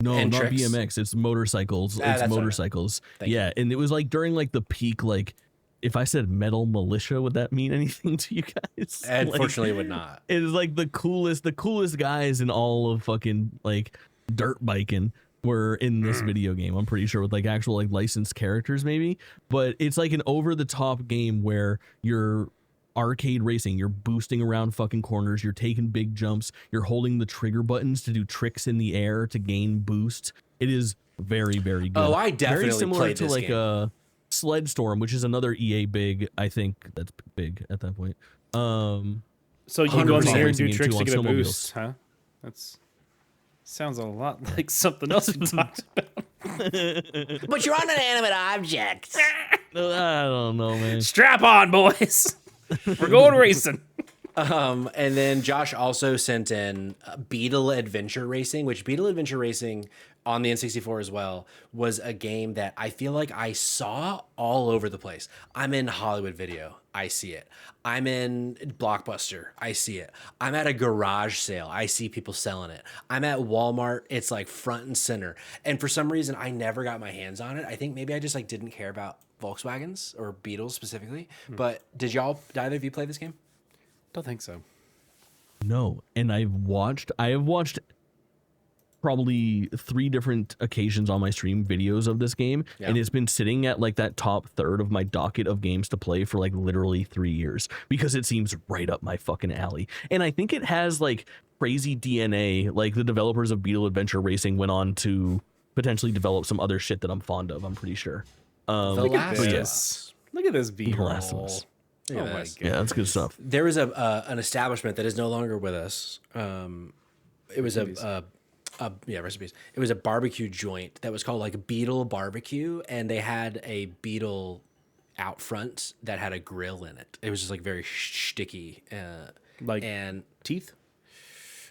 No, and not tricks? BMX. It's motorcycles. It's motorcycles. Yeah, and it was like during like the peak, like, if I said Metal Militia, would that mean anything to you guys? Unfortunately, it would not. It is like the coolest guys in all of fucking like dirt biking were in this video game. I'm pretty sure, with like actual like licensed characters maybe, but it's like an over the top game where you're arcade racing, you're boosting around fucking corners, you're taking big jumps, you're holding the trigger buttons to do tricks in the air to gain boost. It is very very good. Oh, I definitely very similar played to this like game. Sled Storm, which is another EA big. I think that's big at that point. So you can go in the air and do Racing tricks to Game get a 2 on boost, huh? That's sounds a lot like something else we talked about. But you're on an animate object. I don't know, man. Strap on, boys. We're going racing. And then Josh also sent in Beetle Adventure Racing, which Beetle Adventure Racing on the N64 as well was a game that I feel like I saw all over the place. I'm in Hollywood Video, I see it. I'm in Blockbuster, I see it. I'm at a garage sale, I see people selling it. I'm at Walmart, it's like front and center. And for some reason, I never got my hands on it. I think maybe I just like didn't care about Volkswagens or Beetles specifically. But did either of you play this game? Don't think so. No, and I have watched probably 3 different occasions on my stream videos of this game, and it's been sitting at like that top third of my docket of games to play for like literally 3 years because it seems right up my fucking alley. And I think it has like crazy DNA. Like the developers of Beetle Adventure Racing went on to potentially develop some other shit that I'm fond of. I'm pretty sure. Look at this. Look at this B-roll. Last of Us. Oh my god. Yeah, that's good stuff. There was an establishment that is no longer with us. It was recipes. It was a barbecue joint that was called like Beetle Barbecue, and they had a Beetle out front that had a grill in it. It was just like very sticky, and teeth.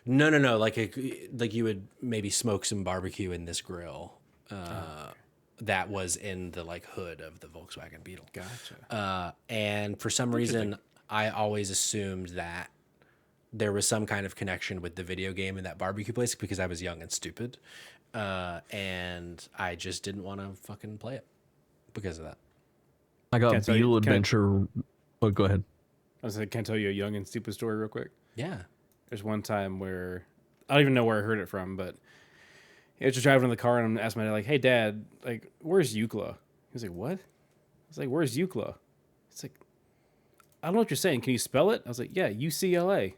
No. Like you would maybe smoke some barbecue in this grill. That was in the like hood of the Volkswagen Beetle. Gotcha. And for some reason, I always assumed that there was some kind of connection with the video game in that barbecue place because I was young and stupid. And I just didn't want to fucking play it because of that. I got Beetle Adventure. Oh, go ahead. I was like, can I tell you a young and stupid story real quick? Yeah. There's one time where I don't even know where I heard it from, but I was just driving in the car and I'm asking my dad, like, hey, Dad, like, where's Eucla? He was like, what? I was like, where's Eucla? It's like, I don't know what you're saying. Can you spell it? I was like, yeah, UCLA.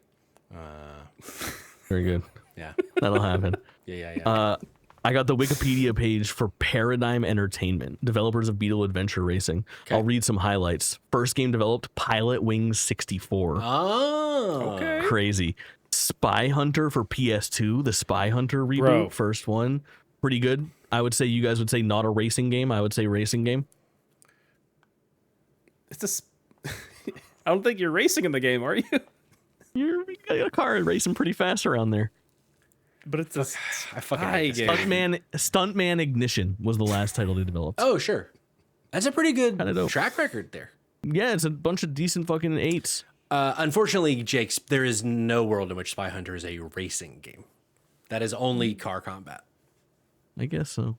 Very good. Yeah. That'll happen. Yeah. I got the Wikipedia page for Paradigm Entertainment, developers of Beetle Adventure Racing. Okay. I'll read some highlights. First game developed, Pilot Wings 64. Oh. Okay. Crazy. Spy Hunter for PS2, the Spy Hunter reboot, first one. Pretty good. I would say you guys would say not a racing game. I would say racing game. I don't think you're racing in the game, are you? You got a car racing pretty fast around there. But it's a I fucking hate this Stuntman Ignition was the last title they developed. Oh, sure. That's a pretty good track record there. Yeah, it's a bunch of decent fucking 8s. Unfortunately, Jake, there is no world in which Spy Hunter is a racing game. That is only car combat. I guess so.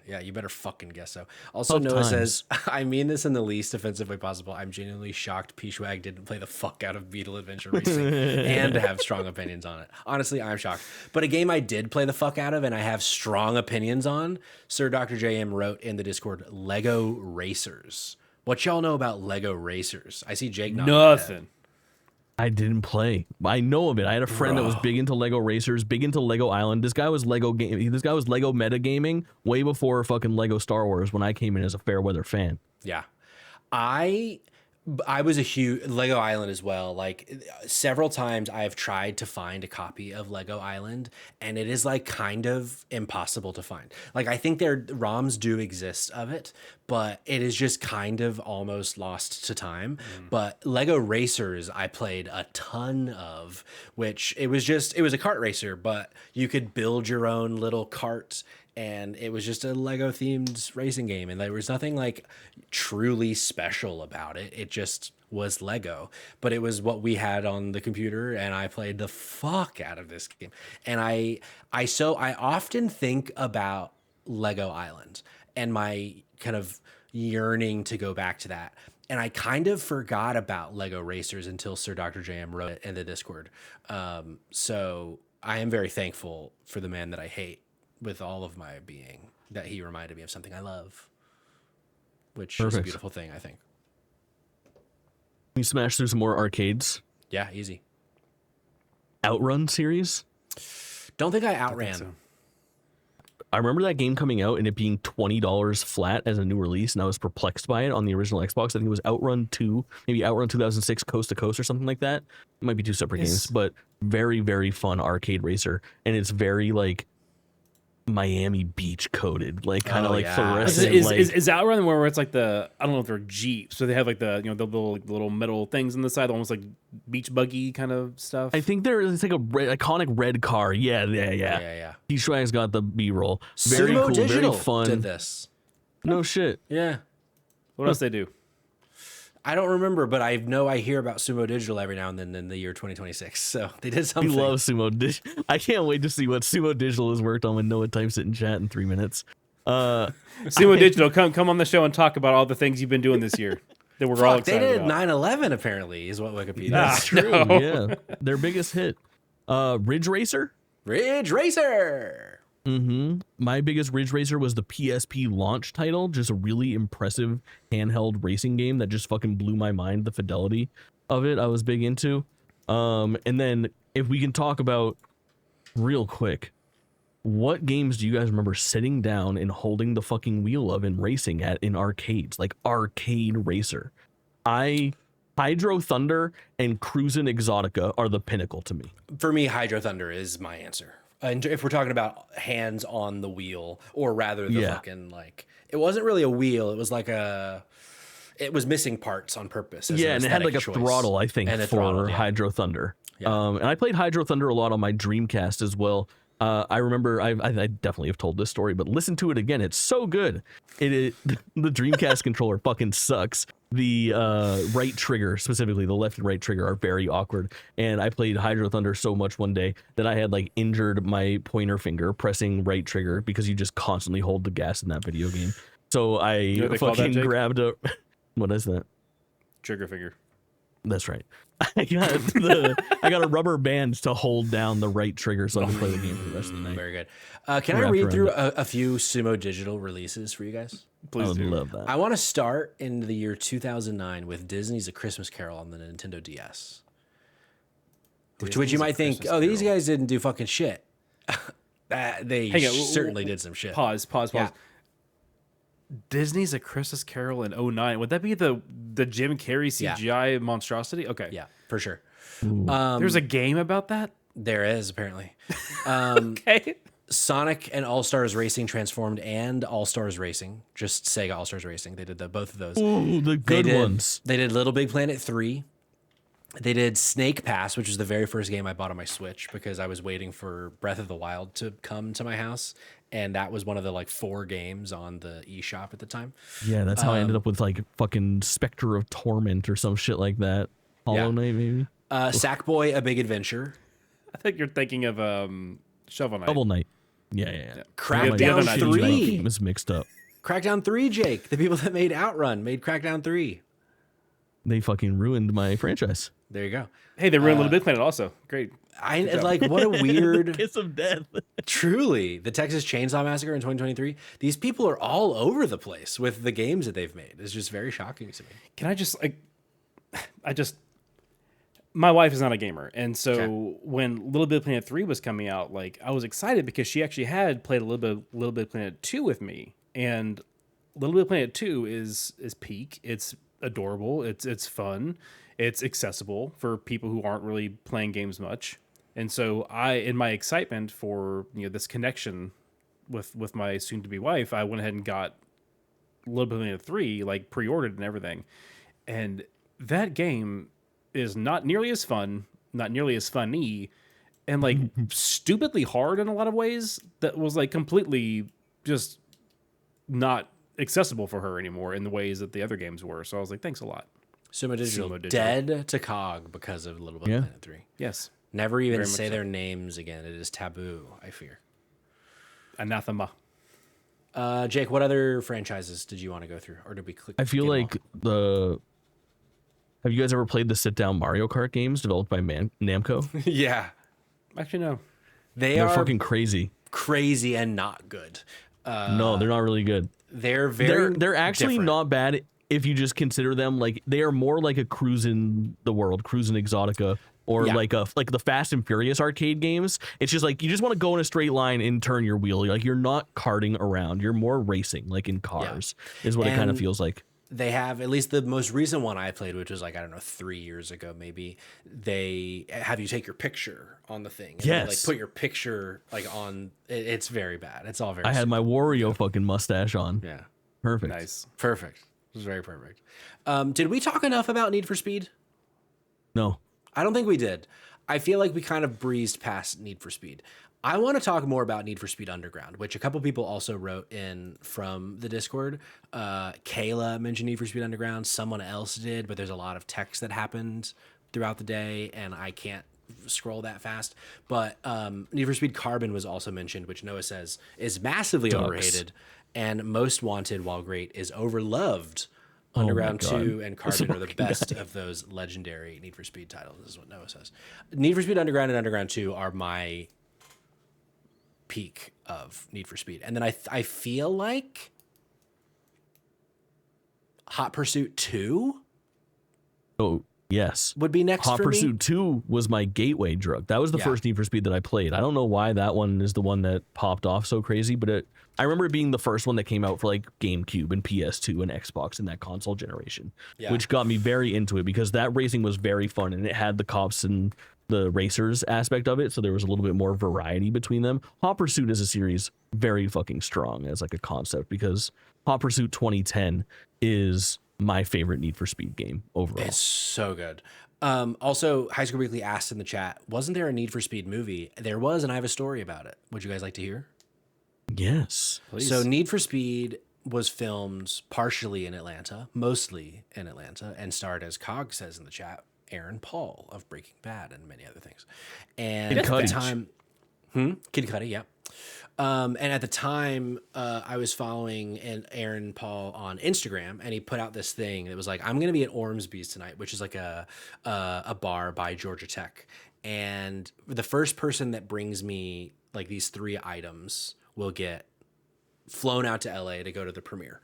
Yeah, you better fucking guess so. Also, Noah says, I mean this in the least offensive way possible. I'm genuinely shocked Peachwag didn't play the fuck out of Beetle Adventure Racing and have strong opinions on it. Honestly, I'm shocked. But a game I did play the fuck out of and I have strong opinions on, Sir Dr. JM wrote in the Discord, Lego Racers. What y'all know about Lego Racers? I see Jake nodding. Nothing. I didn't play. I know of it. I had a friend that was big into Lego Racers, big into Lego Island. This guy was Lego metagaming way before fucking Lego Star Wars when I came in as a fair weather fan. Yeah. I was a huge Lego Island as well. Like several times I've tried to find a copy of Lego Island and it is like kind of impossible to find. Like I think their ROMs do exist of it, but it is just kind of almost lost to time. But Lego Racers I played a ton of, which it was a kart racer, but you could build your own little cart. And it was just a Lego themed racing game. And there was nothing like truly special about it. It just was Lego, but it was what we had on the computer. And I played the fuck out of this game. And I often think about Lego Island and my kind of yearning to go back to that. And I kind of forgot about Lego Racers until Sir Dr. JM wrote it in the Discord. So I am very thankful for the man that I hate with all of my being, that he reminded me of something I love, which is a beautiful thing, I think. We smash through some more arcades. Yeah, easy. Outrun series? Don't think I outran. So. I remember that game coming out and it being $20 flat as a new release, and I was perplexed by it on the original Xbox. I think it was Outrun 2, maybe Outrun 2006 Coast to Coast or something like that. It might be 2 separate games, but very, very fun arcade racer. And it's very like Miami Beach coated, like kind of Oh, like yeah. fluorescent. Is Outrun where it's like the, I don't know if they're Jeeps, so they have like the, the little metal things on the side, almost like beach buggy kind of stuff. I think it's like a iconic red car. Yeah. D-Schwag's got the B-roll. Very Sumo cool, Digital very fun. did this. No shit. Yeah. What else they do? I don't remember, but I know I hear about Sumo Digital every now and then in the year 2026. So they did We something. love Sumo Digital. I can't wait to see what Sumo Digital has worked on when Noah types it in chat in 3 minutes. Sumo Digital, come on the show and talk about all the things you've been doing this year that we're all Fuck, they excited did about. 9/11 apparently, is what Wikipedia That's says. true. Yeah, their biggest hit. Ridge Racer. Ridge Racer. My biggest Ridge Racer was the PSP launch title, just a really impressive handheld racing game that just fucking blew my mind. The fidelity of it I was big into. And then if we can talk about real quick, what games do you guys remember sitting down and holding the fucking wheel of and racing at in arcades, like arcade racer? Hydro Thunder and Cruisin' Exotica are the pinnacle to me. For me, Hydro Thunder is my answer. And if we're talking about hands on the wheel, or rather the fucking, like, it wasn't really a wheel. It was like it was missing parts on purpose. As And it had like a throttle, I think, and a for throttle, Hydro Thunder. Yeah. And I played Hydro Thunder a lot on my Dreamcast as well. I remember, I definitely have told this story, but listen to it again. It's so good. The Dreamcast controller fucking sucks. The right trigger, specifically the left and right trigger, are very awkward. And I played Hydro Thunder so much one day that I had like injured my pointer finger pressing right trigger because you just constantly hold the gas in that video game. So I what they call that, fucking Jake? grabbed a... What is that? Trigger finger. That's right. I got a rubber band to hold down the right trigger so I can play the game for the rest of the night. Very good. Can I Wrap read around through it. a few Sumo Digital releases for you guys? I Please would do. love that. I want to start in the year 2009 with Disney's A Christmas Carol on the Nintendo DS. Which you Disney's A might think, Christmas oh, these Carol. guys didn't do fucking shit. They Hang on, certainly did some shit. Pause. Yeah. Disney's A Christmas Carol in 2009. Would that be the Jim Carrey CGI monstrosity? Okay. Yeah, for sure. There's a game about that? There is, apparently. Okay. Sonic and All-Stars Racing Transformed and All-Stars Racing. Just Sega All-Stars Racing. They did both of those. Ooh, the good ones. They did Little Big Planet 3. They did Snake Pass, which was the very first game I bought on my Switch because I was waiting for Breath of the Wild to come to my house. And that was one of the like 4 games on the eShop at the time. Yeah, that's how I ended up with like fucking Spectre of Torment or some shit like that. Hollow Knight, maybe? Sackboy: A Big Adventure. I think you're thinking of Shovel Knight. Shovel Knight. Yeah. Crackdown Night 3. was mixed up. Crackdown 3, Jake. The people that made Outrun made Crackdown 3. They fucking ruined my franchise. There you go. Hey, they ruined Little Big Planet also. Great. I like what a weird. Kiss of death. Truly, the Texas Chainsaw Massacre in 2023. These people are all over the place with the games that they've made. It's just very shocking to me. Can I just my wife is not a gamer, and so Okay. when Little Big Planet 3 was coming out, like I was excited because she actually had played a Little Big Planet 2 with me, and Little Big Planet 2 is peak. It's adorable. It's fun. It's accessible for people who aren't really playing games much. And so in my excitement for this connection with my soon-to-be wife, I went ahead and got Little Big Planet 3, like pre-ordered and everything. And that game is not nearly as fun, not nearly as funny, and like stupidly hard in a lot of ways. That was like completely just not accessible for her anymore in the ways that the other games were. So I was like, thanks a lot. Sumo Digital, Sumo Digital. dead to COG because of Little Big Planet 3. Yes. Never even Very much say so. their names again. It is taboo, I fear. Anathema. Jake, what other franchises did you want to go through? Or did we click? I feel get like Have you guys ever played the sit-down Mario Kart games developed by Namco? them all? Yeah. Actually, no. They're are fucking crazy. crazy and not good. No, they're not really good. They're very They're actually different. not bad if you just consider them like they are more like a Cruisin' Exotica, or Yeah. like the Fast and Furious arcade games. It's just like you just want to go in a straight line and turn your wheel. You're not karting around. You're more racing, like in cars, is what it kind of And feels like. they have, at least the most recent one I played, which was like, I don't know, 3 years ago maybe, they have you take your picture on the thing. And Yes. they, like, put your picture like on it's very bad. It's all very I had stupid. my Wario fucking mustache on. Yeah. Perfect. Nice. Perfect. It was very perfect. Did we talk enough about Need for Speed? No. I don't think we did. I feel like we kind of breezed past Need for Speed. I want to talk more about Need for Speed Underground, which a couple people also wrote in from the Discord. Kayla mentioned Need for Speed Underground. Someone else did, but there's a lot of text that happened throughout the day, and I can't scroll that fast. But Need for Speed Carbon was also mentioned, which Noah says is massively overrated, and Most Wanted, while great, is overloved. Underground 2 and Carbon are the best of those legendary Need for Speed titles, is what Noah says. Need for Speed Underground and Underground 2 are my peak of Need for Speed. And then I feel like Hot Pursuit 2 Oh, yes. would be next Hot for Pursuit me. 2 was my gateway drug. That was the Yeah. first Need for Speed that I played. I don't know why that one is the one that popped off so crazy, but I remember it being the first one that came out for like GameCube and PS2 and Xbox in that console generation, which got me very into it because that racing was very fun and it had the cops and the racers aspect of it, so there was a little bit more variety between them. Hot Pursuit as a series, very fucking strong as like a concept because Hot Pursuit 2010 is my favorite Need for Speed game overall. It's so good. Also, High School Weekly asked in the chat, wasn't there a Need for Speed movie? There was, and I have a story about it. Would you guys like to hear? Yes. Please. So Need for Speed was filmed partially in Atlanta, mostly in Atlanta, and starred, as Cog says in the chat, Aaron Paul of Breaking Bad and many other things. And Kid at the Cudi. time, Kid Cudi, yeah. And at the time, I was following Aaron Paul on Instagram, and he put out this thing that was like, "I'm going to be at Ormsby's tonight," which is like a bar by Georgia Tech. And the first person that brings me like these 3 items will get flown out to LA to go to the premiere.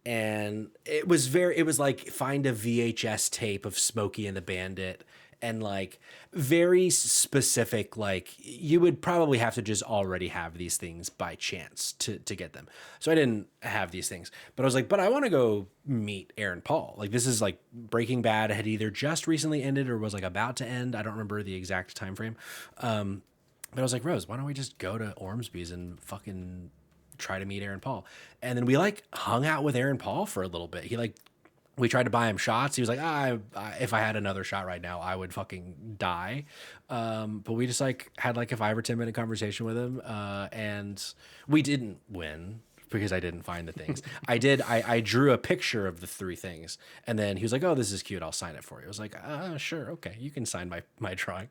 And it was like find a VHS tape of Smokey and the Bandit, and like very specific, like you would probably have to just already have these things by chance to get them. So I didn't have these things, but I was like, but I want to go meet Aaron Paul. Like, this is like Breaking Bad had either just recently ended or was like about to end. I don't remember the exact time frame. But I was like, Rose, why don't we just go to Ormsby's and fucking try to meet Aaron Paul? And then we like hung out with Aaron Paul for a little bit. We tried to buy him shots. He was like, if I had another shot right now, I would fucking die. But we just like had like a 5 or 10 minute conversation with him. And we didn't win because I didn't find the things. I drew a picture of the 3 things. And then he was like, oh, this is cute. I'll sign it for you. I was like, sure. Okay. You can sign my drawing.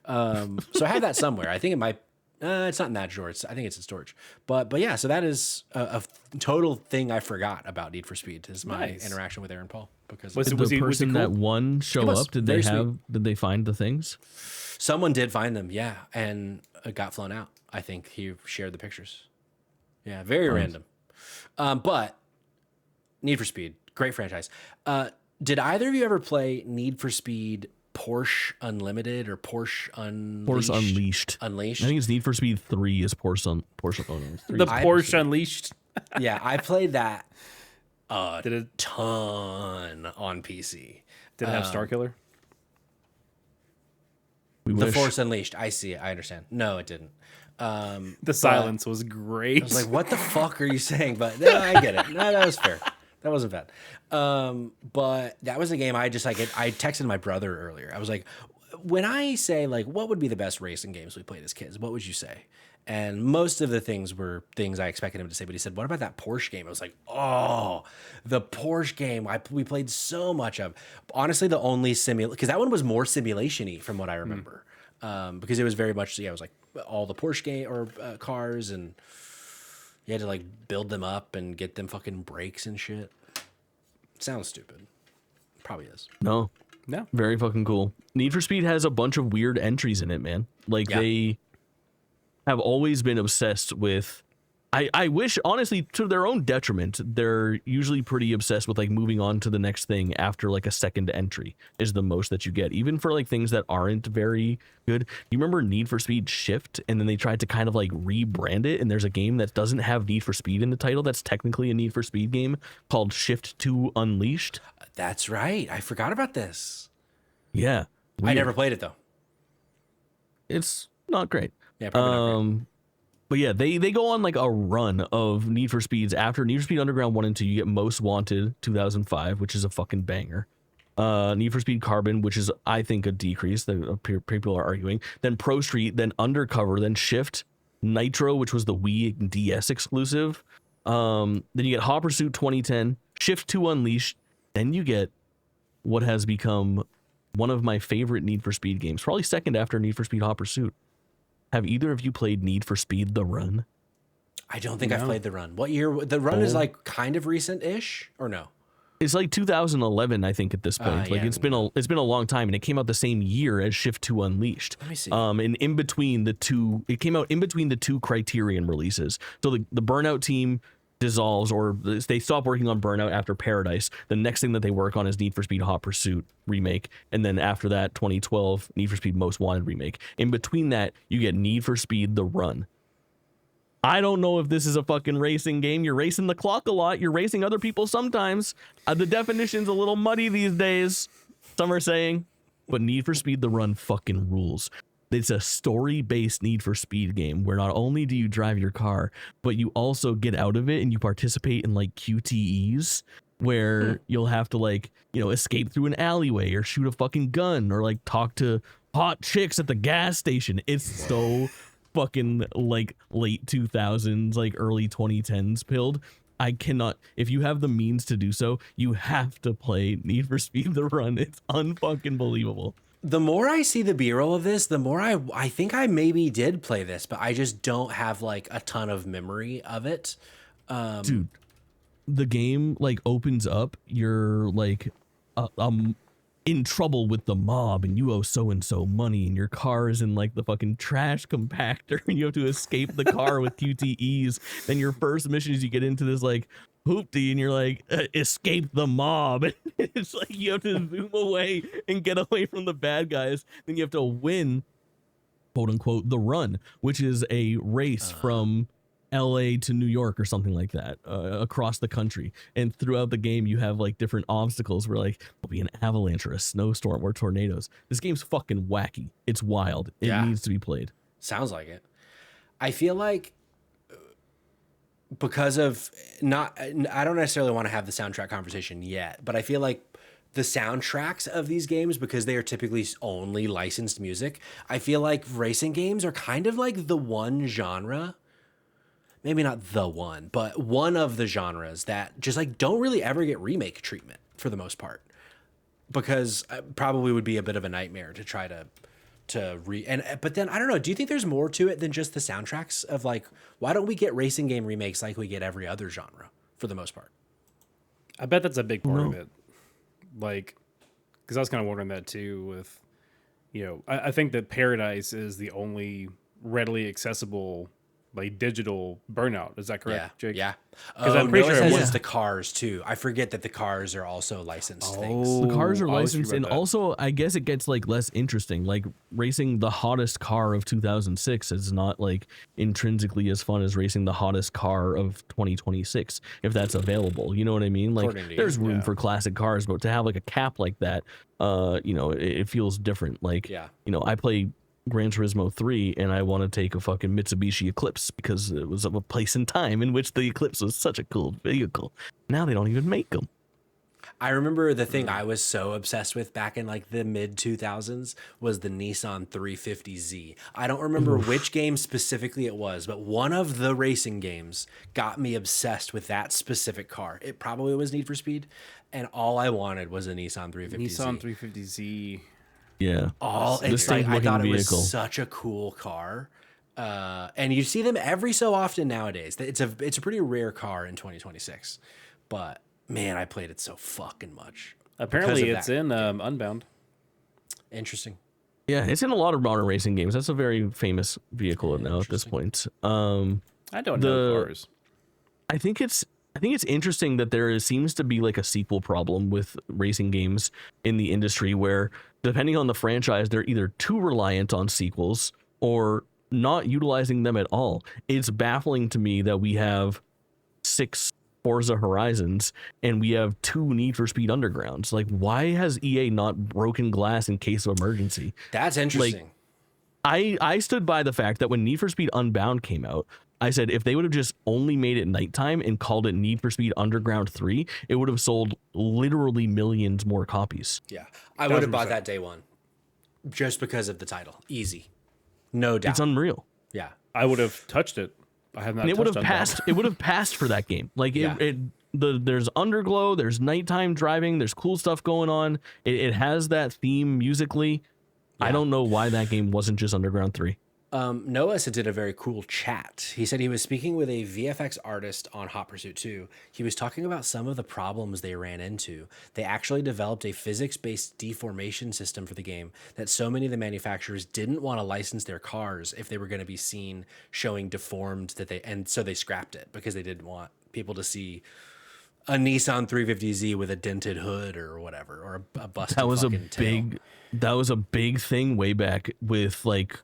So I have that somewhere. I think it might, it's not in that drawer. I think it's in storage. But yeah, so that is a total thing I forgot about Need for Speed is my interaction with Aaron Paul. Because Was Did he the person cool? that won show was up? Did very they find the things? someone did find them, yeah, and it got flown out. I think he shared the pictures. Yeah, very random. But Need for Speed, great franchise. Did either of you ever play Need for Speed Porsche Unlimited or Porsche Unleashed? Porsche Unleashed. Unleashed. I think it's Need for Speed 3 is Porsche Unleashed. The Porsche Unleashed. Yeah, I played that Did it ton on PC. did it have Star Killer? We The wish. Force Unleashed. I see it. I understand. No, it didn't. The silence was great. I was like, what the fuck are you saying? But no, I get it. No, that was fair. That wasn't bad. But that was a game I texted my brother earlier. I was like, when I say like, what would be the best racing games we played as kids? What would you say? And most of the things were things I expected him to say, but he said, what about that Porsche game? I was like, oh, the Porsche game we played so much of. Honestly, the only because that one was more simulation-y from what I remember. Because it was very much, it was like all the Porsche game or cars, and you had to like build them up and get them fucking brakes and shit. Sounds stupid. Probably is. No. No. Very fucking cool. Need for Speed has a bunch of weird entries in it, man. Like, Yeah. they have always been obsessed with I wish, honestly, to their own detriment, they're usually pretty obsessed with like moving on to the next thing after like a second entry is the most that you get, even for like things that aren't very good. You remember Need for Speed Shift, and then they tried to kind of like rebrand it, and there's a game that doesn't have Need for Speed in the title that's technically a Need for Speed game called Shift 2 Unleashed. That's right. I forgot about this. Yeah. Weird. I never played it though. It's not great. Yeah, probably not great. But yeah, they go on like a run of Need for Speeds. After Need for Speed Underground 1 and 2, you get Most Wanted 2005, which is a fucking banger. Need for Speed Carbon, which is, I think, a decrease that people are arguing. Then Pro Street, then Undercover, then Shift, Nitro, which was the Wii and DS exclusive. Then you get Hot Pursuit 2010, Shift 2 Unleashed. Then you get what has become one of my favorite Need for Speed games, probably second after Need for Speed Hot Pursuit. Have either of you played Need for Speed The Run? I don't think I've played The Run. What year? The Run is like kind of recent-ish, or no? It's like 2011, I think, at this point. Like it's been a long time, and it came out the same year as Shift 2 Unleashed. Let me see. And in between the two, it came out in between the two Criterion releases. So the Burnout team dissolves, or they stop working on Burnout after Paradise. The next thing that they work on is Need for Speed Hot Pursuit remake, and then after that, 2012 Need for Speed Most Wanted remake. In between that, you get Need for Speed The Run. I don't know if this is a fucking racing game. You're racing the clock a lot. You're racing other people sometimes. The definition's a little muddy these days, some are saying. But Need for Speed The Run fucking rules. It's a story-based Need for Speed game where not only do you drive your car, but you also get out of it and you participate in like QTEs where you'll have to like, escape through an alleyway or shoot a fucking gun or like talk to hot chicks at the gas station. It's so fucking like late 2000s, like early 2010s pilled. I cannot, if you have the means to do so, you have to play Need for Speed The Run. It's unfucking believable. The more I see the B-roll of this, the more I think I maybe did play this, but I just don't have like a ton of memory of it. Dude, the game like opens up, you're like in trouble with the mob and you owe so-and-so money and your car is in like the fucking trash compactor and you have to escape the car with QTEs. Then your first mission is you get into this like hoopty and you're like, escape the mob. It's like you have to zoom away and get away from the bad guys. Then you have to win, quote unquote, the run, which is a race from LA to New York or something like that, across the country. And throughout the game, you have like different obstacles where like there'll be an avalanche or a snowstorm or tornadoes. This game's fucking wacky. It's wild. It needs to be played. Sounds like it. I feel like because of I don't necessarily want to have the soundtrack conversation yet, but I feel like the soundtracks of these games, because they are typically only licensed music, I feel like racing games are kind of like the one genre, maybe not the one, but one of the genres that just like don't really ever get remake treatment for the most part, because probably would be a bit of a nightmare to try to but then I don't know, do you think there's more to it than just the soundtracks of like, why don't we get racing game remakes like we get every other genre for the most part? I bet that's a big part of it. Like, because I was kind of wondering that too with, I think that Paradise is the only readily accessible like digital Burnout. Is that correct, Jake? Yeah. Because I'm pretty sure it was it's the cars too. I forget that the cars are also licensed things. The cars are licensed, and also I guess it gets like less interesting. Like racing the hottest car of 2006 is not like intrinsically as fun as racing the hottest car of 2026, if that's available. You know what I mean? Like there's room for classic cars, but to have like a cap like that, it feels different. Like, I play Gran Turismo 3 and I want to take a fucking Mitsubishi Eclipse because it was of a place and time in which the Eclipse was such a cool vehicle. Now they don't even make them. I remember the thing I was so obsessed with back in like the mid 2000s was the Nissan 350Z. I don't remember which game specifically it was, but one of the racing games got me obsessed with that specific car. It probably was Need for Speed, and all I wanted was a Nissan 350Z. Nissan 350Z. Yeah. It's like, I thought it was such a cool car. And you see them every so often nowadays. It's a pretty rare car in 2026. But man, I played it so fucking much. Apparently it's in Unbound. Interesting. Yeah, it's in a lot of modern racing games. That's a very famous vehicle now at this point. I I don't know cars. I think it's interesting that seems to be like a sequel problem with racing games in the industry where, depending on the franchise, they're either too reliant on sequels or not utilizing them at all. It's baffling to me that we have 6 Forza Horizons and we have 2 Need for Speed Undergrounds. Like, why has EA not broken glass in case of emergency? That's interesting. Like, I stood by the fact that when Need for Speed Unbound came out, I said if they would have just only made it nighttime and called it Need for Speed Underground 3, it would have sold literally millions more copies. Yeah, I would have bought that day one just because of the title. Easy. No doubt. It's unreal. Yeah. I would have touched it. I have not. And it would have touched passed. It would have passed for that game. Like there's underglow, there's nighttime driving, there's cool stuff going on. It has that theme musically. Yeah. I don't know why that game wasn't just Underground 3. Noah did a very cool chat. He said he was speaking with a VFX artist on Hot Pursuit 2. He was talking about some of the problems they ran into. They actually developed a physics-based deformation system for the game that so many of the manufacturers didn't want to license their cars if they were going to be seen showing deformed and so they scrapped it because they didn't want people to see a Nissan 350Z with a dented hood or whatever, or a busted fucking tail. That was a big thing way back with like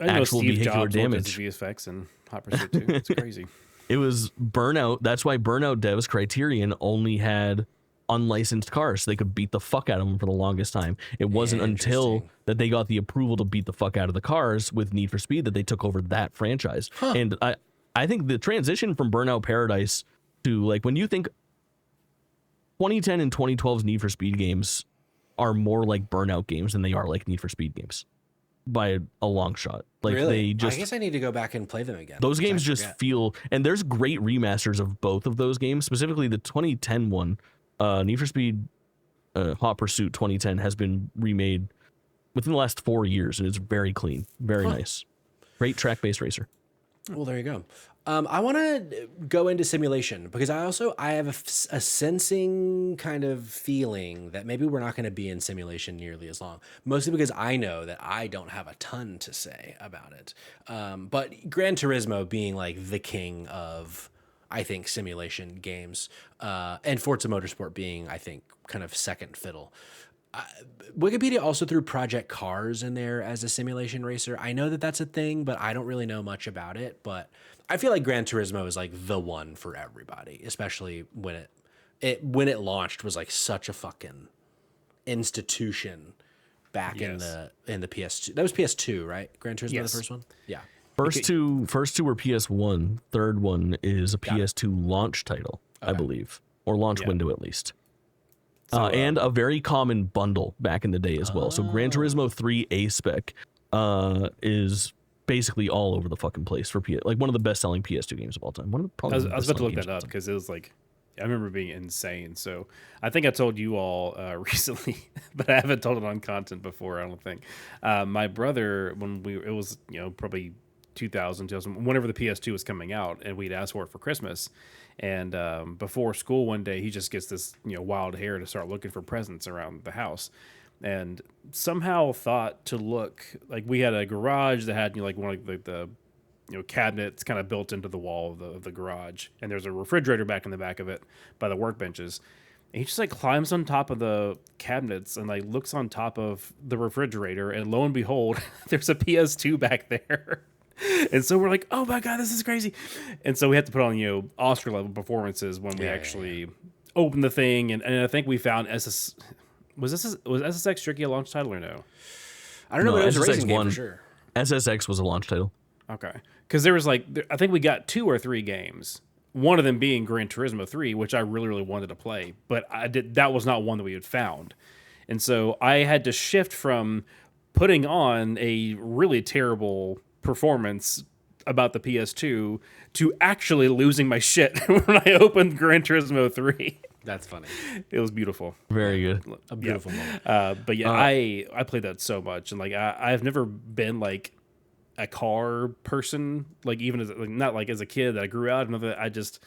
actual vehicular damage. VFX and Hot Pursuit 2. It's crazy. It was Burnout. That's why Burnout devs Criterion only had unlicensed cars so they could beat the fuck out of them for the longest time. It wasn't until that they got the approval to beat the fuck out of the cars with Need for Speed that they took over that franchise. And I think the transition from Burnout Paradise to, like, when you think 2010 and 2012's Need for Speed games are more like Burnout games than they are like Need for Speed games by a long shot. Like, really? they just, I guess I need to go back and play them again. Those games just feel, and there's great remasters of both of those games. Specifically, the 2010 one, Need for Speed Hot Pursuit 2010 has been remade within the last 4 years, and it's very clean, very nice. Great track-based racer. Well, there you go. I want to go into simulation because I have a sensing kind of feeling that maybe we're not going to be in simulation nearly as long, mostly because I know that I don't have a ton to say about it. But Gran Turismo being like the king of, I think, simulation games, and Forza Motorsport being, I think, kind of second fiddle. Wikipedia also threw Project Cars in there as a simulation racer. I know that that's a thing, but I don't really know much about it. But I feel like Gran Turismo is like the one for everybody, especially when it launched was like such a fucking institution back in the PS2. That was PS2, right? Gran Turismo, the first one? Yeah. First two were PS1. Third one is a PS2 launch title, I believe, or launch window at least. And a very common bundle back in the day as well. So Gran Turismo 3 A-Spec is basically all over the fucking place for PS, like one of the best-selling PS2 games of all time. I was about to look that up because it was like, I remember being insane. So I think I told you all recently, but I haven't told it on content before, I don't think. My brother, it was probably 2000, whenever the PS2 was coming out, and we'd asked for it for Christmas. And before school one day, he just gets this wild hair to start looking for presents around the house, and somehow thought to look like we had a garage that had like one of the cabinets kind of built into the wall of the garage, and there's a refrigerator back in the back of it by the workbenches. And he just like climbs on top of the cabinets and like looks on top of the refrigerator, and lo and behold, there's a PS2 back there. And so we're like, oh my God, this is crazy. And so we had to put on, Oscar level performances when we actually opened the thing. And I think we found was SSX Tricky a launch title or no? I don't know, but it was a SSX racing game for sure. SSX was a launch title. Okay. Because there was I think we got 2 or 3 games. One of them being Gran Turismo 3, which I really, really wanted to play. But that was not one that we had found. And so I had to shift from putting on a really terrible performance about the PS2 to actually losing my shit when I opened Gran Turismo 3. That's funny. It was beautiful. Very good. A beautiful moment. But yeah, I played that so much, and like I've never been like a car person, like even as not like as a kid that I grew out of that.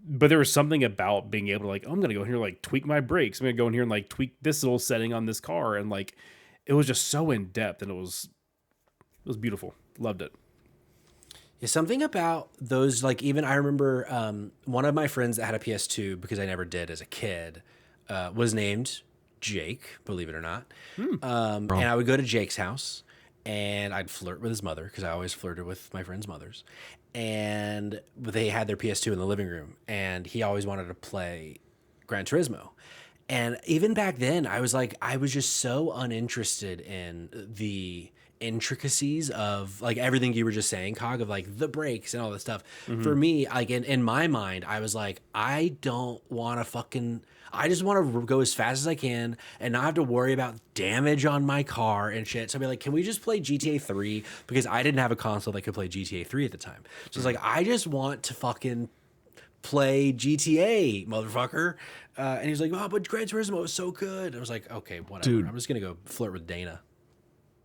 But there was something about being able to like, I'm gonna go in here like tweak my brakes. I'm gonna go in here and like tweak this little setting on this car, and like it was just so in depth, and it was beautiful. Loved it. Yeah, something about those, like, even I remember one of my friends that had a PS2, because I never did as a kid, was named Jake, believe it or not. And I would go to Jake's house and I'd flirt with his mother, because I always flirted with my friends' mothers. And they had their PS2 in the living room, and he always wanted to play Gran Turismo. And even back then, I was like, I was just so uninterested in the intricacies of like everything you were just saying, Cog, of like the brakes and all this stuff. For me, like in my mind, I was like, I don't want to I just want to go as fast as I can and not have to worry about damage on my car and shit. So I'd be like, can we just play GTA 3? Because I didn't have a console that could play GTA 3 at the time. So it's like, I just want to fucking play GTA, motherfucker. And he's like, oh, but Gran Turismo was so good. I was like, okay, whatever. Dude. I'm just going to go flirt with Dana.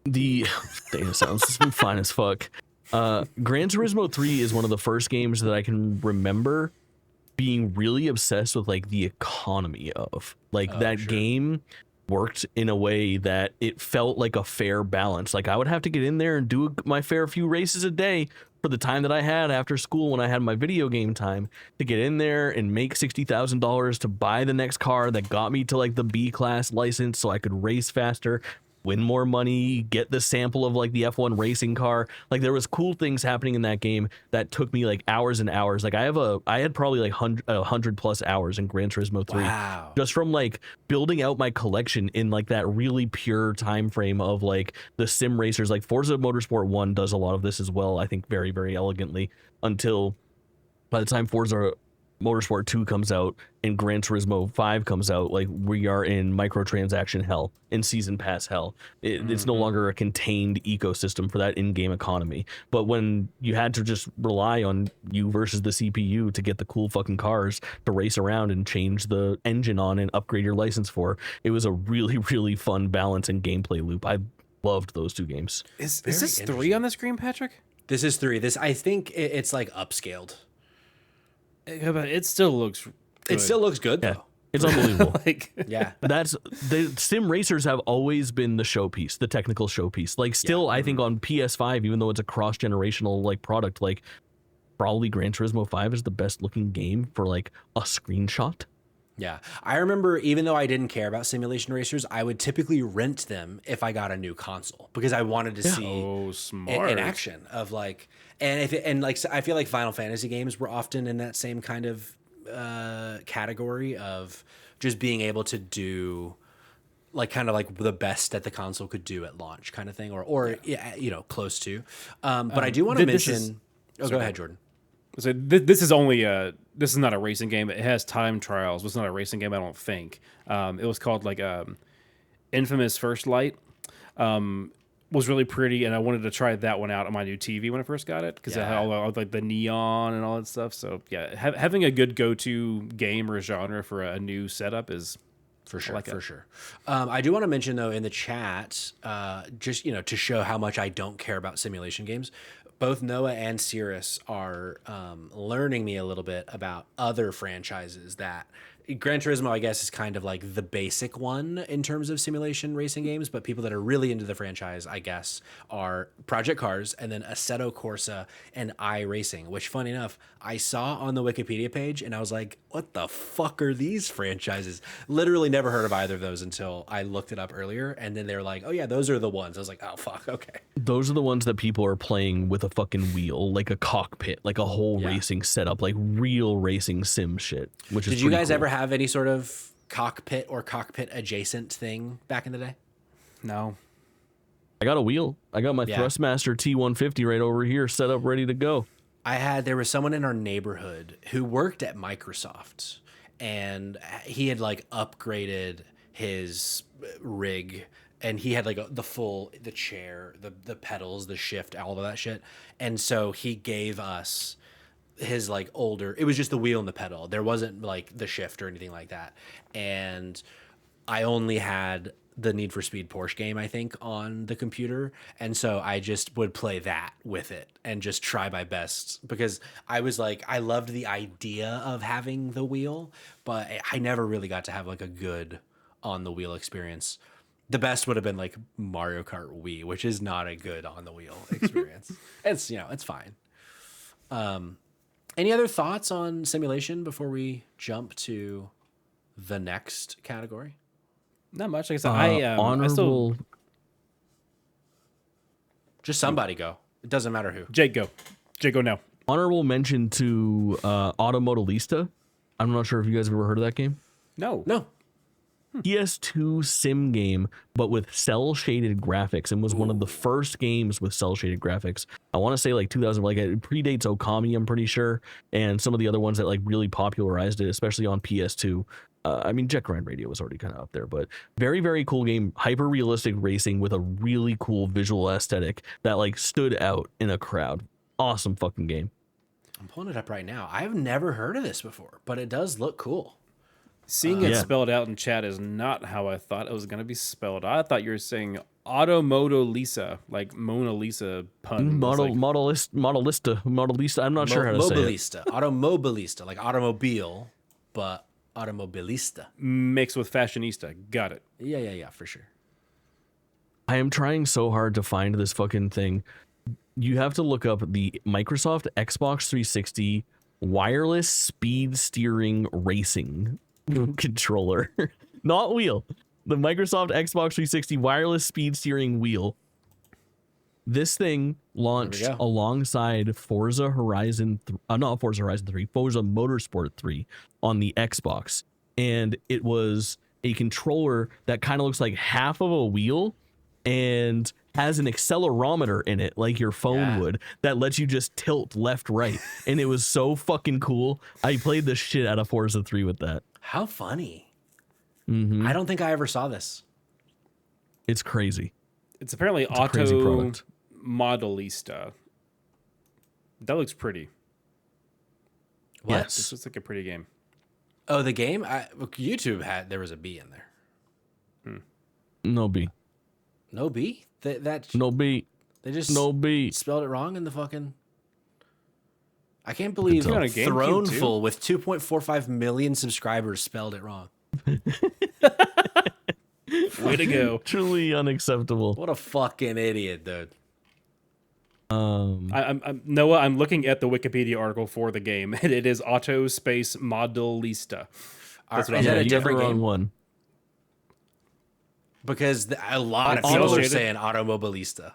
The Dana sounds fine as fuck. Gran Turismo 3 is one of the first games that I can remember being really obsessed with, like, the economy of. Like, that game worked in a way that it felt like a fair balance. Like, I would have to get in there and do my fair few races a day for the time that I had after school when I had my video game time, to get in there and make $60,000 to buy the next car that got me to like the B class license so I could race faster, win more money, get the sample of like the F1 racing car. Like, there was cool things happening in that game that took me like hours and hours. Like, I had probably like 100 plus hours in Gran Turismo 3. Wow. Just from like building out my collection in like that really pure time frame of like the sim racers. Like Forza Motorsport 1 does a lot of this as well, I think very, very elegantly, until by the time Forza Motorsport 2 comes out and Gran Turismo 5 comes out, like, we are in microtransaction hell, in season pass hell. It's no longer a contained ecosystem for that in-game economy. But when you had to just rely on you versus the CPU to get the cool fucking cars to race around and change the engine on and upgrade your license for, it was a really, really fun balance and gameplay loop. I loved those two games. Is this 3 on the screen, Patrick? This is 3. I think it's like upscaled. But it still looks good. It still looks good, though. It's unbelievable. Like, Yeah. That's the sim racers have always been the showpiece, the technical showpiece. Like, still, I think on PS5, even though it's a cross-generational like product, like probably Gran Turismo 5 is the best looking game for like a screenshot. Yeah. I remember, even though I didn't care about simulation racers, I would typically rent them if I got a new console, because I wanted to see smart. in action of like, and like, I feel like Final Fantasy games were often in that same kind of category of just being able to do like kind of like the best that the console could do at launch kind of thing, or you know, close to. But I do want to mention. Go ahead, Jordan. So this is only this is not a racing game. It has time trials, but it's not a racing game, I don't think. It was called like Infamous First Light. Was really pretty, and I wanted to try that one out on my new TV when I first got it, because it had all like the neon and all that stuff. So yeah, having a good go-to game or genre for a new setup is for sure. For sure. I do want to mention though in the chat, just to show how much I don't care about simulation games. Both Noah and Cirrus are learning me a little bit about other franchises that Gran Turismo, I guess, is kind of like the basic one in terms of simulation racing games, but people that are really into the franchise, I guess, are Project Cars and then Assetto Corsa and iRacing, which, funny enough, I saw on the Wikipedia page and I was like, what the fuck are these franchises? Literally never heard of either of those until I looked it up earlier, and then they were like, oh yeah, those are the ones. I was like, oh fuck, okay. Those are the ones that people are playing with a fucking wheel, like a cockpit, like a whole racing setup, like real racing sim shit, which is Did you guys cool. ever have any sort of cockpit or cockpit adjacent thing back in the day? No. I got a wheel. I got my Thrustmaster T150 right over here set up, ready to go. There was someone in our neighborhood who worked at Microsoft, and he had like upgraded his rig, and he had like the chair, the pedals, the shift, all of that shit. And so he gave us his like older, it was just the wheel and the pedal. There wasn't like the shift or anything like that. And I only had the Need for Speed Porsche game, I think, on the computer. And so I just would play that with it and just try my best, because I was like, I loved the idea of having the wheel, but I never really got to have like a good on the wheel experience. The best would have been like Mario Kart Wii, which is not a good on the wheel experience. It's, it's fine. Any other thoughts on simulation before we jump to the next category? Not much. Like I said, I still... Just somebody go. It doesn't matter who. Jake, go. Jake, go now. Honorable mention to Automodelista. I'm not sure if you guys have ever heard of that game. No. PS2 sim game, but with cell shaded graphics, and was one of the first games with cell shaded graphics. I want to say like 2000, like it predates Okami, I'm pretty sure, and some of the other ones that like really popularized it, especially on PS2. I mean, Jet Grind Radio was already kind of up there, but very, very cool game. Hyper realistic racing with a really cool visual aesthetic that like stood out in a crowd. Awesome fucking game. I'm pulling it up right now. I've never heard of this before, but it does look cool. Seeing it spelled out in chat is not how I thought it was going to be spelled. I thought you were saying Automodelista, like Mona Lisa pun. Modelista. I'm not sure how to say it. Automobilista, like automobile, but automobilista. Mixed with fashionista. Got it. Yeah, for sure. I am trying so hard to find this fucking thing. You have to look up the Microsoft Xbox 360 wireless speed steering racing controller. Not wheel. The Microsoft Xbox 360 wireless speed steering wheel. This thing launched alongside Forza Horizon, not Forza Horizon 3, Forza Motorsport 3 on the Xbox. And it was a controller that kind of looks like half of a wheel and has an accelerometer in it like your phone would that lets you just tilt left, right. And it was so fucking cool. I played the shit out of Forza 3 with that. How funny. I don't think I ever saw this. It's crazy. It's apparently Automodelista. That looks pretty. What? Yes. This looks like a pretty game. Oh, the game? YouTube there was a B in there. No B. No B? No B. They just no B. spelled it wrong in the fucking... I can't believe Throneful with 2.45 million subscribers spelled it wrong. Way to go. Truly unacceptable. What a fucking idiot, dude. I'm Noah, I'm looking at the Wikipedia article for the game, and it is Auto Space Modelista. That's what I'm saying. You have the wrong one. Because a lot of people are saying Automobilista.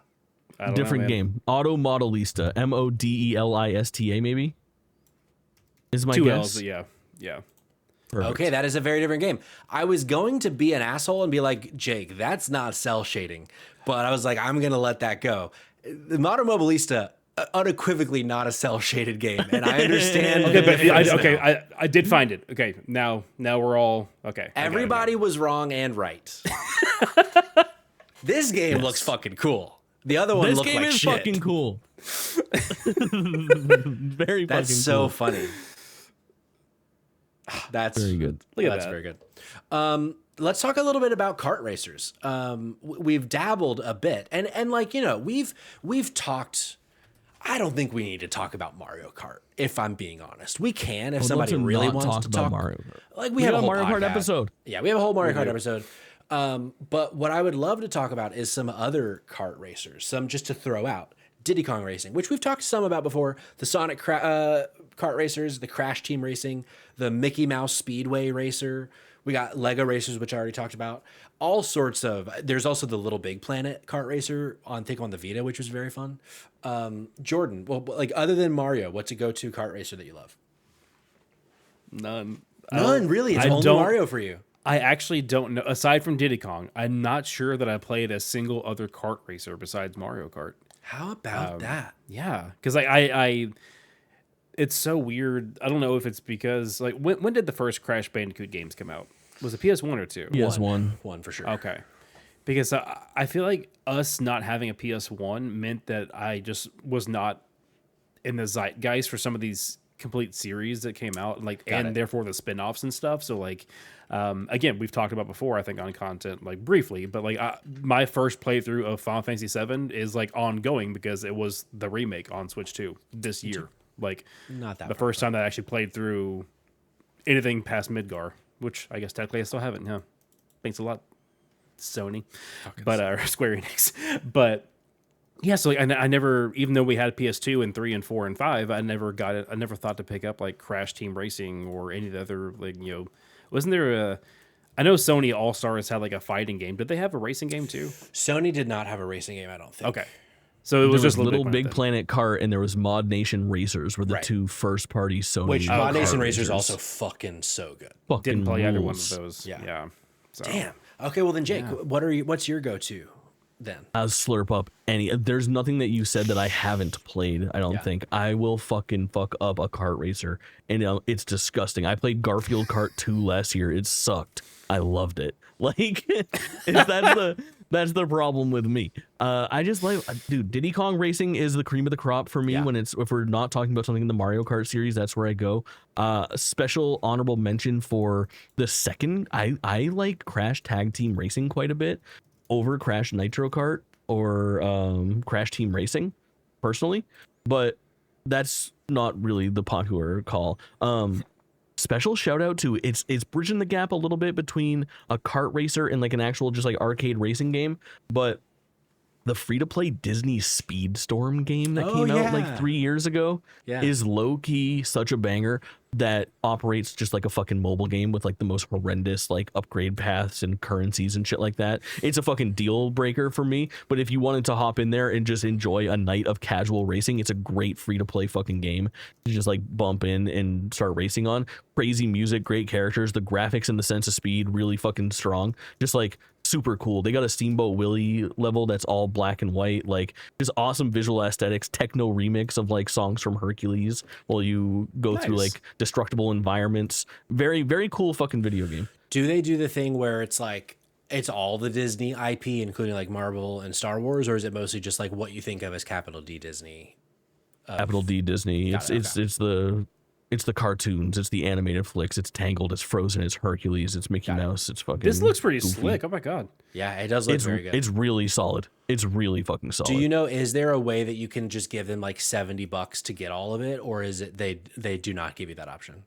Different game. Automodelista. Modelista, maybe? Is my 2 guess. L's, yeah. Perfect. Okay, that is a very different game. I was going to be an asshole and be like, Jake, that's not cell shading. But I was like, I'm going to let that go. The Automobilista, unequivocally not a cell shaded game. And I understand. I did find it. Okay, now we're all okay. Everybody was wrong and right. This game looks fucking cool. The other one looked like shit. This game is fucking cool. Very fucking cool. That's so funny. That's very good. Look at that's that. very good. Let's talk a little bit about kart racers. We've dabbled a bit, and like we've talked. I don't think we need to talk about Mario Kart. If I'm being honest, we can if somebody really wants to talk about Mario Kart. Like we have a Mario Kart episode. Yeah, we have a whole Mario Kart episode. But what I would love to talk about is some other kart racers, some just to throw out. Diddy Kong Racing, which we've talked some about before, the Sonic kart racers, the Crash Team Racing, the Mickey Mouse Speedway Racer. We got Lego Racers, which I already talked about. All sorts of. There's also the Little Big Planet kart racer on the Vita, which was very fun. Jordan, well, like other than Mario, what's a go-to kart racer that you love? None, really. It's only Mario for you. I actually don't know. Aside from Diddy Kong, I'm not sure that I played a single other kart racer besides Mario Kart. How about that? Yeah, because I it's so weird. I don't know if it's because like when did the first Crash Bandicoot games come out? Was it PS1 or 2? PS1 for sure. Okay, because I feel like us not having a PS1 meant that I just was not in the zeitgeist for some of these complete series that came out, therefore the spin-offs and stuff. So like again, we've talked about before, I think, on content like briefly, but like my first playthrough of Final Fantasy VII is like ongoing because it was the remake on Switch 2 this year. Like not that the first time that I actually played through anything past Midgar, which I guess technically I still haven't. Yeah, thanks a lot, Sony, Square Enix. But Yeah, so like, I never, even though we had PS2 and 3 and 4 and 5, I never got it. I never thought to pick up like Crash Team Racing or any of the other, like, wasn't there a, I know Sony All Stars had like a fighting game. Did they have a racing game too? Sony did not have a racing game, I don't think. Okay. So it was There just was Little Big Planet Kart, and there was Mod Nation Racers, were the two first-party Sony. Which Mod Nation racers Racers also fucking so good. fucking didn't play either one rules. of those. Yeah. So. Damn. Okay, well then, Jake, what's your go-to then? I'll slurp up any. There's nothing that you said that I haven't played. I don't think. I will fucking fuck up a kart racer, and it's disgusting. I played Garfield Kart 2 last year. It sucked. I loved it. Like, that's the problem with me. I just like, dude, Diddy Kong Racing is the cream of the crop for me. When if we're not talking about something in the Mario Kart series, that's where I go. Special honorable mention for the second. I like Crash Tag Team Racing quite a bit over Crash Nitro Kart or Crash Team Racing personally, but that's not really the popular call. Special shout out to it's bridging the gap a little bit between a kart racer and like an actual just like arcade racing game, but the free-to-play Disney Speedstorm game that came out like 3 years ago is low-key such a banger that operates just like a fucking mobile game with like the most horrendous like upgrade paths and currencies and shit like that. It's a fucking deal breaker for me, but if you wanted to hop in there and just enjoy a night of casual racing, it's a great free-to-play fucking game to just like bump in and start racing on. Crazy music, great characters, the graphics and the sense of speed really fucking strong. Just like super cool. They got a Steamboat Willie level that's all black and white, like just awesome visual aesthetics, techno remix of like songs from Hercules while you go through like destructible environments. Very, very cool fucking video game. Do they do the thing where it's like it's all the Disney IP, including like Marvel and Star Wars, or is it mostly just like what you think of as capital D Disney? Capital D Disney. It's the cartoons, it's the animated flicks, it's Tangled, it's Frozen, it's Hercules, it's Mickey Mouse, it's fucking. This looks pretty goofy. slick. Oh my god. Yeah, it does look very good. It's really solid. It's really fucking solid. Do you know, is there a way that you can just give them like $70 to get all of it, or is it they do not give you that option?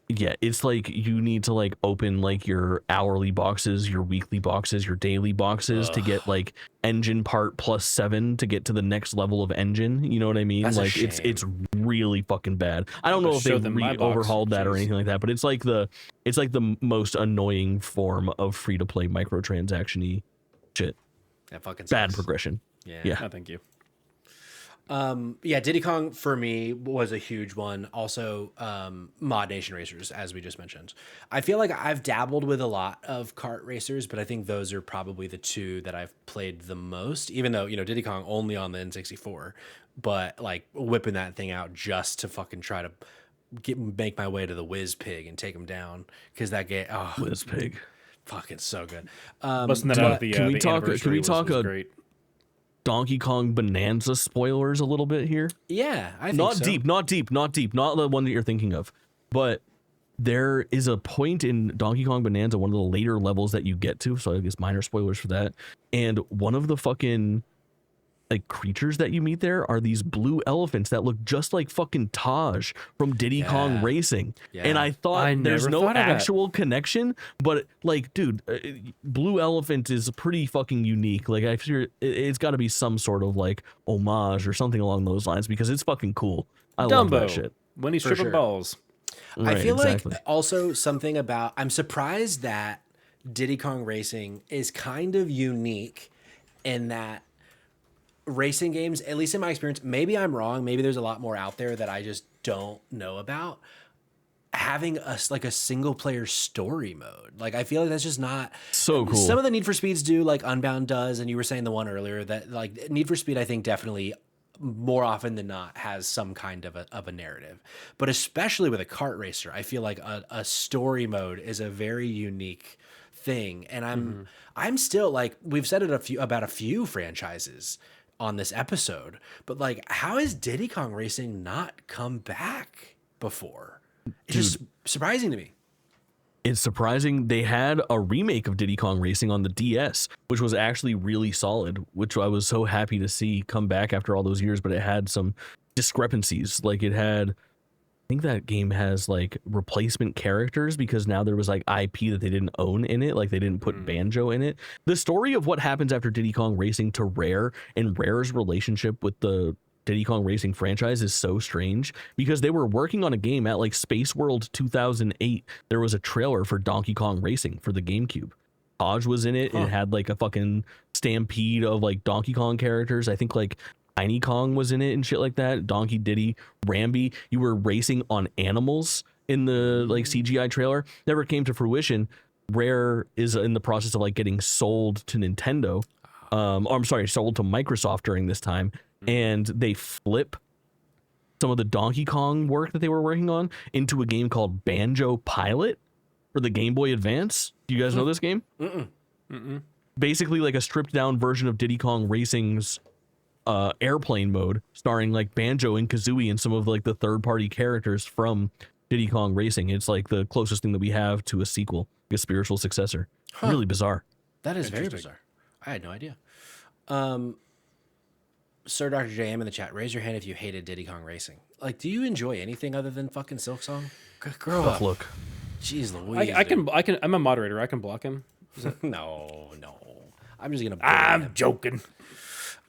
Yeah, it's like you need to like open like your hourly boxes, your weekly boxes, your daily boxes to get like engine part +7 to get to the next level of engine. You know what I mean? That's like it's really fucking bad. I don't know if they overhauled that or anything like that, but it's like the most annoying form of free to play microtransaction-y shit. That fucking sucks. Bad progression. Yeah. No, thank you. Diddy Kong for me was a huge one. Also, Mod Nation Racers, as we just mentioned. I feel like I've dabbled with a lot of kart racers, but I think those are probably the two that I've played the most, even though, Diddy Kong only on the N64, but like whipping that thing out just to fucking try to make my way to the Whiz Pig and take him down. Cause that game, Whiz Pig. Fucking so good. Busting that out can we talk was great. Donkey Kong Bonanza spoilers a little bit here? Yeah, I think not so. Not the one that you're thinking of, but there is a point in Donkey Kong Bonanza, one of the later levels that you get to, so I guess minor spoilers for that, and one of the fucking like creatures that you meet there are these blue elephants that look just like fucking Taj from Diddy Kong Racing. Yeah. And I thought there's no actual connection, but like, dude, blue elephant is pretty fucking unique. Like I figure it's got to be some sort of like homage or something along those lines because it's fucking cool. I love that shit. When he's tripping balls. Right, I feel like also something about, I'm surprised that Diddy Kong Racing is kind of unique in that racing games, at least in my experience, maybe I'm wrong, maybe there's a lot more out there that I just don't know about, having a single player story mode. Like I feel like that's just not so cool. Some of the Need for Speeds do, like Unbound does, and you were saying the one earlier that like Need for Speed I think definitely more often than not has some kind of a narrative, but especially with a kart racer I feel like a story mode is a very unique thing. And I'm still like, we've said it about a few franchises on this episode, but like, how has Diddy Kong Racing not come back before? It's just surprising to me. It's surprising. They had a remake of Diddy Kong Racing on the DS, which was actually really solid, which I was so happy to see come back after all those years, but it had some discrepancies. Like it had, I think that game has like replacement characters because now there was like IP that they didn't own in it. Like they didn't put Banjo in it. The story of what happens after Diddy Kong Racing to Rare and Rare's relationship with the Diddy Kong Racing franchise is so strange because they were working on a game at like Space World 2008. There was a trailer for Donkey Kong Racing for the GameCube. Hodge was in it. It had like a fucking stampede of like Donkey Kong characters. I think like Tiny Kong was in it and shit like that. Donkey, Diddy, Rambi. You were racing on animals in the like CGI trailer. Never came to fruition. Rare is in the process of like getting sold to Nintendo. Sold to Microsoft during this time. And they flip some of the Donkey Kong work that they were working on into a game called Banjo Pilot for the Game Boy Advance. Do you guys know this game? Basically like a stripped down version of Diddy Kong Racing's airplane mode, starring like Banjo and Kazooie and some of like the third party characters from Diddy Kong Racing. It's like the closest thing that we have to a sequel, like a spiritual successor. Really bizarre. That is very bizarre. I had no idea. Sir Dr. JM in the chat, raise your hand if you hated Diddy Kong Racing. Like, do you enjoy anything other than fucking Silksong? Grow up. Look. Jeez Louise. I can. I'm a moderator. I can block him. No. I'm just gonna. I'm joking.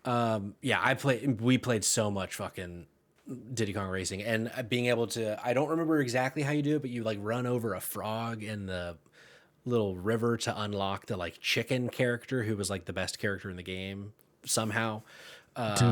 Yeah, we played so much fucking Diddy Kong Racing, and being able to. I don't remember exactly how you do it, but you like run over a frog in the little river to unlock the like chicken character, who was like the best character in the game somehow. Dude,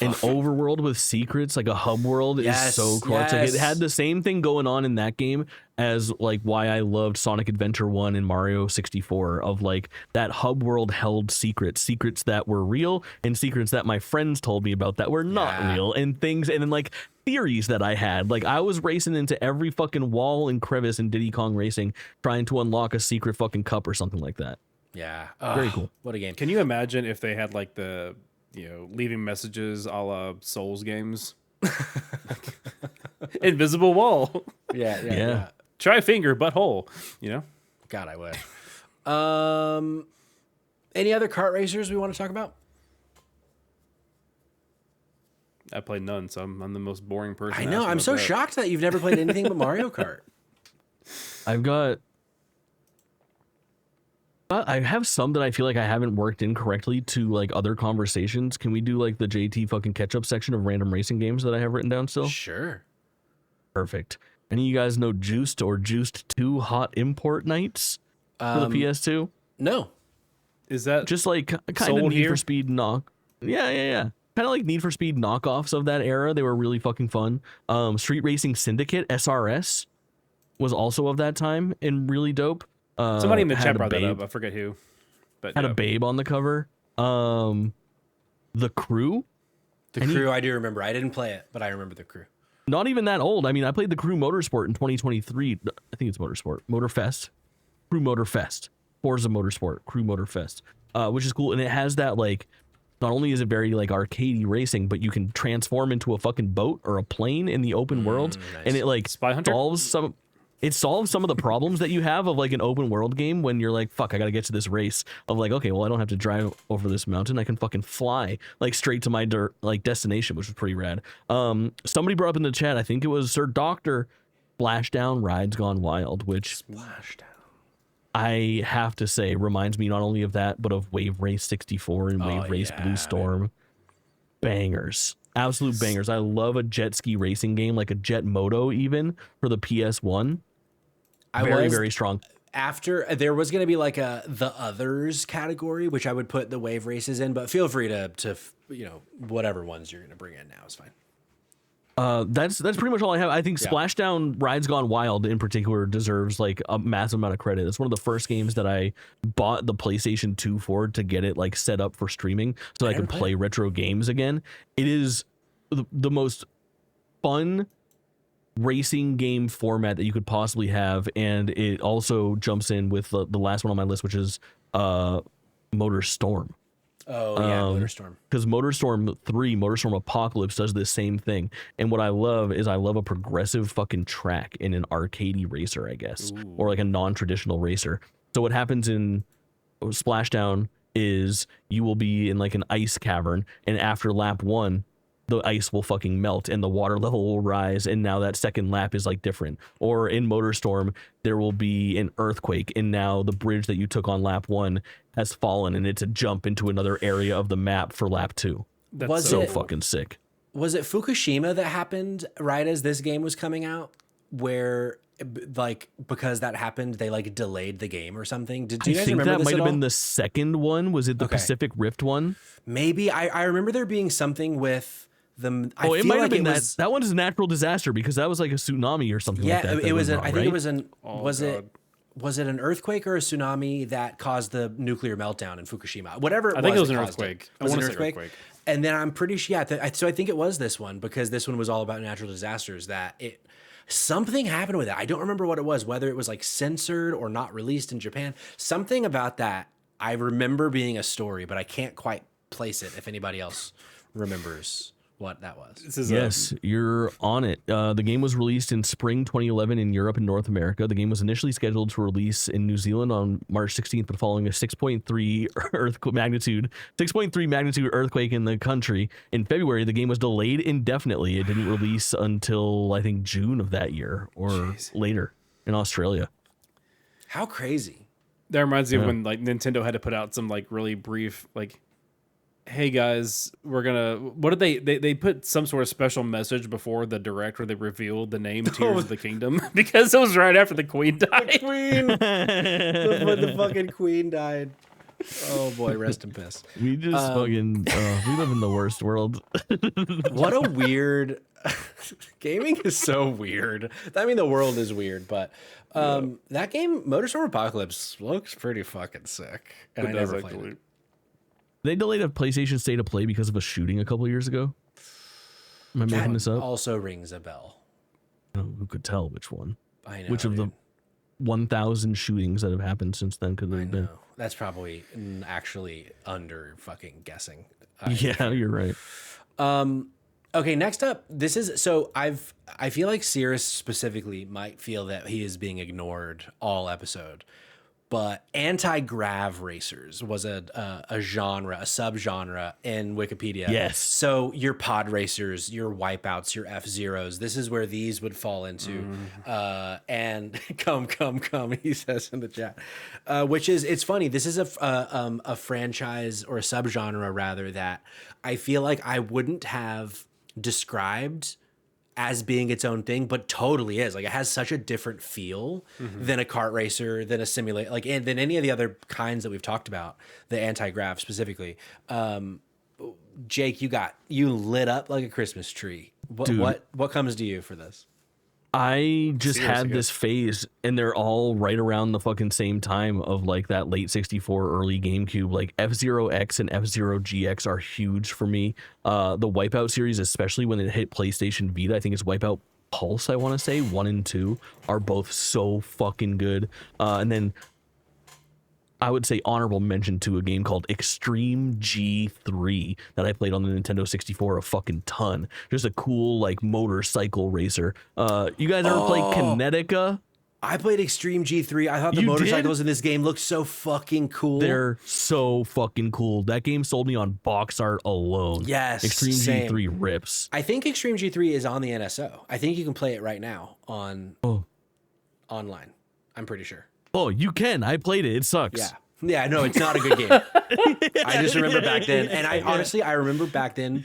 an overworld with secrets, like a hub world, is so cool. Like, it had the same thing going on in that game as like why I loved Sonic Adventure 1 and Mario 64, of like that hub world held secrets that were real and secrets that my friends told me about that were not real, and things, and then like theories that I had. Like I was racing into every fucking wall and crevice in Diddy Kong Racing trying to unlock a secret fucking cup or something like that. Yeah. Very cool. What a game. Can you imagine if they had like the, leaving messages a la Souls games? Invisible wall. Yeah. Try finger, butthole. God, I would. Any other kart racers we want to talk about? I played none, so I'm the most boring person. I know. I'm so shocked that you've never played anything but Mario Kart. I have some that I feel like I haven't worked in correctly to like other conversations. Can we do like the JT fucking catch-up section of random racing games that I have written down still? Sure. Perfect. Any of you guys know Juiced or Juiced 2 Hot Import Nights for the PS2? No. Is that just like kind of Need for Speed knock? Yeah. Kind of like Need for Speed knockoffs of that era. They were really fucking fun. Street Racing Syndicate, SRS, was also of that time and really dope. Somebody in the chat brought that up. I forget who. But had a babe on the cover. The Crew. The Crew, I do remember. I didn't play it, but I remember The Crew. Not even that old. I mean, I played The Crew Motorsport in 2023. I think it's Motorsport. Motorfest. Crew Motorfest. Forza Motorsport. Crew Motorfest. Which is cool. And it has that, like, not only is it very, like, arcadey racing, but you can transform into a fucking boat or a plane in the open world. Nice. And it, like, Spy Hunter? solves some of the problems that you have of like an open world game when you're like, fuck, I gotta get to this race, of like, okay, well, I don't have to drive over this mountain, I can fucking fly like straight to my destination, which was pretty rad. Somebody brought up in the chat, I think it was Sir Doctor, Splashdown Rides Gone Wild, which Splashdown, I have to say, reminds me not only of that but of Wave Race 64 and Wave Race Blue Storm. Man. Bangers. Absolute bangers. I love a jet ski racing game, like a Jet Moto even, for the PS1. Very strong. After there was going to be like the others category, which I would put the wave races in, but feel free to whatever ones you're going to bring in now is fine. That's pretty much all I have. I think Splashdown Rides Gone Wild in particular deserves like a massive amount of credit. It's one of the first games that I bought the PlayStation 2 for to get it like set up for streaming so I can play retro games again. It is the most fun racing game format that you could possibly have, and it also jumps in with the last one on my list, which is Motor Storm. Motor Storm. Because Motor Storm 3, Motor Storm Apocalypse, does the same thing. And what I love is I love a progressive fucking track in an arcadey racer, I guess. Ooh. Or like a non-traditional racer. So what happens in Splashdown is you will be in like an ice cavern, and after lap 1, the ice will fucking melt and the water level will rise, and now that second lap is like different. Or in MotorStorm, there will be an earthquake, and now the bridge that you took on lap 1 has fallen, and it's a jump into another area of the map for lap 2. That's so fucking sick. Was it Fukushima that happened right as this game was coming out, where like because that happened they like delayed the game or something? Do you guys remember that this might at have all? been the second one. Was it the Pacific Rift one? Maybe. I remember there being something with the. Oh, it might have been that. That one is a natural disaster because that was like a tsunami or something like that. It was. I think right? it was an. Oh, was God. it? Was it an earthquake or a tsunami that caused the nuclear meltdown in Fukushima? Whatever. I think it was that an caused earthquake. Was it an I wanna say earthquake? earthquake. And then I'm pretty sure. Yeah. So I think it was this one because this one was all about natural disasters. That it. Something happened with it. I don't remember what it was, whether it was like censored or not released in Japan. Something about that I remember being a story, but I can't quite place it if anybody else remembers what that was. This is Yes, you're on it. The game was released in spring 2011 in Europe and North America. The game was initially scheduled to release in New Zealand on March 16th, but following a 6.3 magnitude earthquake in the country in February, the game was delayed indefinitely. It didn't release until I think June of that year or later in Australia. How crazy. That reminds me of when like Nintendo had to put out some like really brief like, hey guys, we're gonna. What did they put some sort of special message before the direct where they revealed the name Tears of the Kingdom because it was right after the Queen died. Queen. the fucking Queen died. Oh boy, rest in peace. We just fucking we live in the worst world. What a weird gaming is so weird. I mean, the world is weird, but that game, Motorstorm Apocalypse, looks pretty fucking sick, and I never played it. They delayed a PlayStation State of Play because of a shooting a couple years ago. Am I making this up? Also rings a bell. Oh, who could tell which one? I know. Which of the 1,000 shootings that have happened since then could there have been? That's probably actually under fucking guessing. Yeah, you're right. Okay, next up, this is so I feel like Cirrus specifically might feel that he is being ignored all episode. But anti-grav racers was a genre, a subgenre in Wikipedia. Yes. So your pod racers, your wipeouts, your F-Zeros, this is where these would fall into. And come, he says in the chat. Which is, it's funny. This is a franchise or a subgenre rather that I feel like I wouldn't have described as being its own thing, but totally is. Like, it has such a different feel than a kart racer, than a simulator, like, and than any of the other kinds that we've talked about, the anti-grav specifically. Jake, you lit up like a Christmas tree. What comes to you for this? I just had this phase, and they're all right around the fucking same time of like that late 64, early GameCube. Like F-Zero X and F-Zero GX are huge for me. The Wipeout series, especially when it hit PlayStation Vita, I think it's Wipeout Pulse, I want to say, 1 and 2 are both so fucking good. And then I would say honorable mention to a game called Extreme G3 that I played on the Nintendo 64 a fucking ton. Just a cool like motorcycle racer. You guys ever play Kinetica? I played Extreme G3. I thought the motorcycles in this game looked so fucking cool. They're so fucking cool. That game sold me on box art alone. Yes, Extreme same. G3 rips. I think Extreme G3 is on the NSO. I think you can play it right now on online. I'm pretty sure. Oh, you can. I played it. It sucks. Yeah, no, it's not a good game. I just remember back then, and I remember back then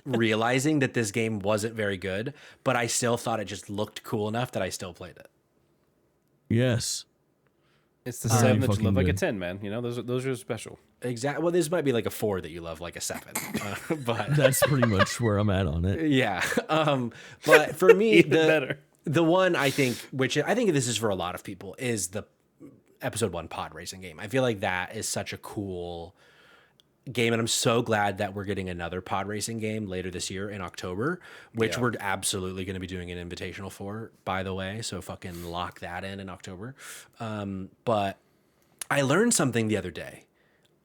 realizing that this game wasn't very good, but I still thought it just looked cool enough that I still played it. Yes. It's the 7 that you love like a 10, man. You know, those are special. Exactly. Well, this might be like a 4 that you love like a 7, but That's pretty much where I'm at on it. yeah. But for me, better. The one I think, which I think this is for a lot of people, is the episode 1 pod racing game. I feel like that is such a cool game, and I'm so glad that we're getting another pod racing game later this year in October, which we're absolutely going to be doing an invitational for, by the way, so fucking lock that in October. But I learned something the other day,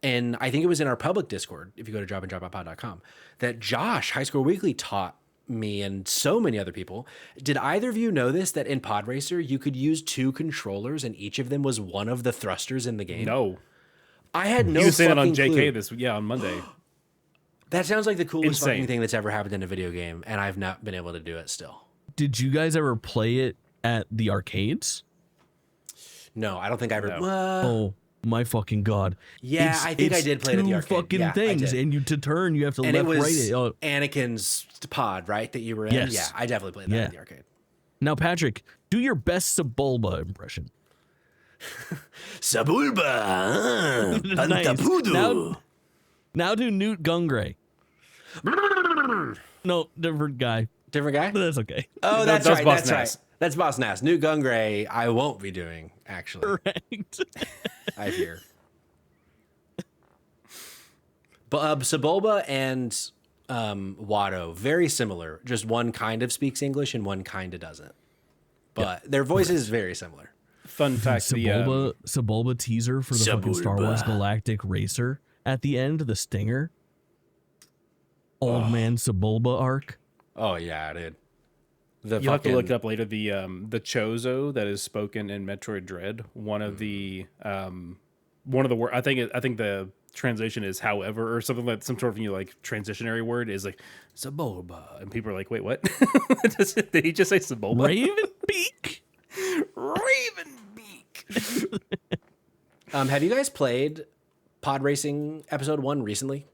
and I think it was in our public Discord, if you go to dropinDropoutPod.com, that Josh, High Score Weekly, taught me and so many other people. Did either of you know this, that in Pod Racer you could use 2 controllers and each of them was one of the thrusters in the game? No. I had no You were saying that on fucking JK clue. on Monday. That sounds like the coolest Insane. fucking thing that's ever happened in a video game, and I've not been able to do it still. Did you guys ever play it at the arcades? No, I don't think I ever. No. Oh my fucking god! Yeah, I think I did play it at the arcade. Fucking Yeah, I things, did. and you to turn, you have to And left it was right it. Oh. Anakin's pod, right? That you were in. Yes. Yeah, I definitely played that Yeah. at the arcade. Now, Patrick, do your best Sebulba impression. Sabulba, Nice. Pantapudu. Now do Newt Gunray. No, different guy. Different guy? But that's okay. Oh, that's That's right. Boss That's Nass. right. That's Boss Nass. Newt Gunray, I won't be doing, actually. Correct. I hear. But Sebulba and Watto, very similar. Just one kind of speaks English and one kind of doesn't. But their voices is very similar. Fun fact: Sebulba teaser for the fucking Star Wars Galactic Racer at the end, the stinger. Old man Sebulba arc. Oh yeah, dude. You'll have to look it up later. The Chozo that is spoken in Metroid Dread. One of the word. I think the translation is however or something like some sort of like transitionary word is like Sebulba, and people are like, wait, what? Did he just say Sebulba? Ravenbeak. Ravenbeak. Have you guys played Pod Racing Episode 1 recently?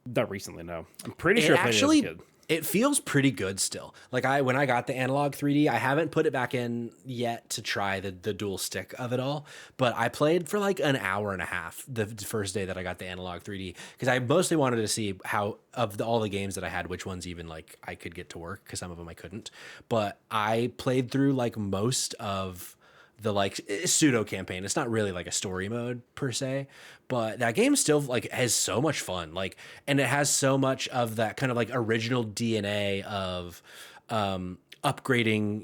Not recently, no. I'm pretty sure I played it as a kid. It feels pretty good still. Like when I got the analog 3D, I haven't put it back in yet to try the dual stick of it all, but I played for like an hour and a half the first day that I got the analog 3D because I mostly wanted to see how all the games that I had, which ones even like I could get to work because some of them I couldn't. But I played through like most of the like pseudo campaign. It's not really like a story mode per se, but that game still like has so much fun. Like, and it has so much of that kind of like original DNA of upgrading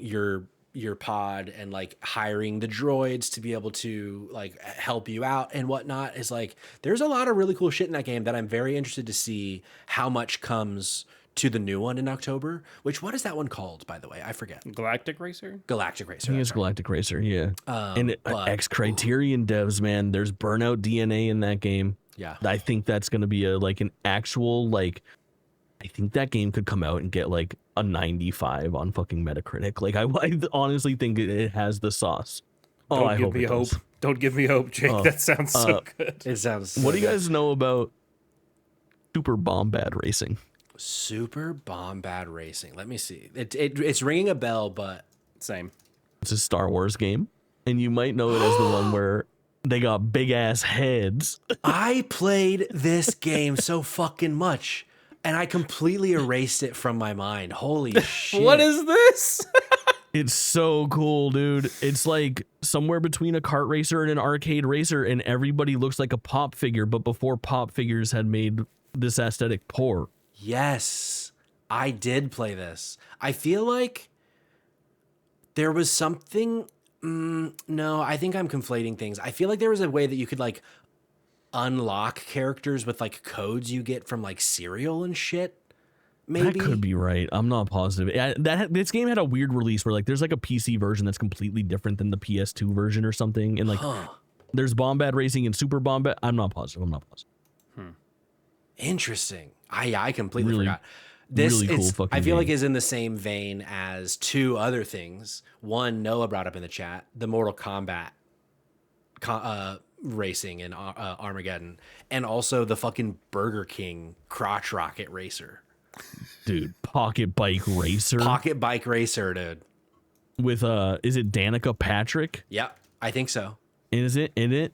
your pod and like hiring the droids to be able to like help you out and whatnot. Is like there's a lot of really cool shit in that game that I'm very interested to see how much comes to the new one in October. Which, what is that one called, by the way? I forget. Galactic Racer? Galactic Racer. I think it's Galactic Racer, yeah. And X Criterion devs, man, there's Burnout DNA in that game. Yeah. I think that's going to be an actual, like, I think that game could come out and get like a 95 on fucking Metacritic. Like, I honestly think it has the sauce. Don't give me hope. Don't give me hope, Jake. That sounds so good. It sounds so What do you good. guys know about Super Bombad Racing? Super Bombad Racing. Let me see. It's ringing a bell, but Same. It's a Star Wars game, and you might know it as the one where they got big ass heads. I played this game so fucking much, and I completely erased it from my mind. Holy shit. What is this? It's so cool, dude. It's like somewhere between a kart racer and an arcade racer, and everybody looks like a pop figure, but before pop figures had made this aesthetic poor. Yes, I did play this. I feel like there was something. No, I think I'm conflating things. I feel like there was a way that you could like unlock characters with like codes you get from like cereal and shit. Maybe That could be right. I'm not positive. This game had a weird release where like there's like a PC version that's completely different than the PS2 version or something, and like there's Bombad Racing and Super Bombad. I'm not positive. Interesting. I completely Really- forgot. This really cool is, fucking I feel like game. is in the same vein as two other things. One Noah brought up in the chat, the Mortal Kombat racing in Armageddon, and also the fucking Burger King crotch rocket racer. Dude, Pocket Bike Racer Pocket bike racer, dude. with is it Danica Patrick? Yep, I think so. Is it in it?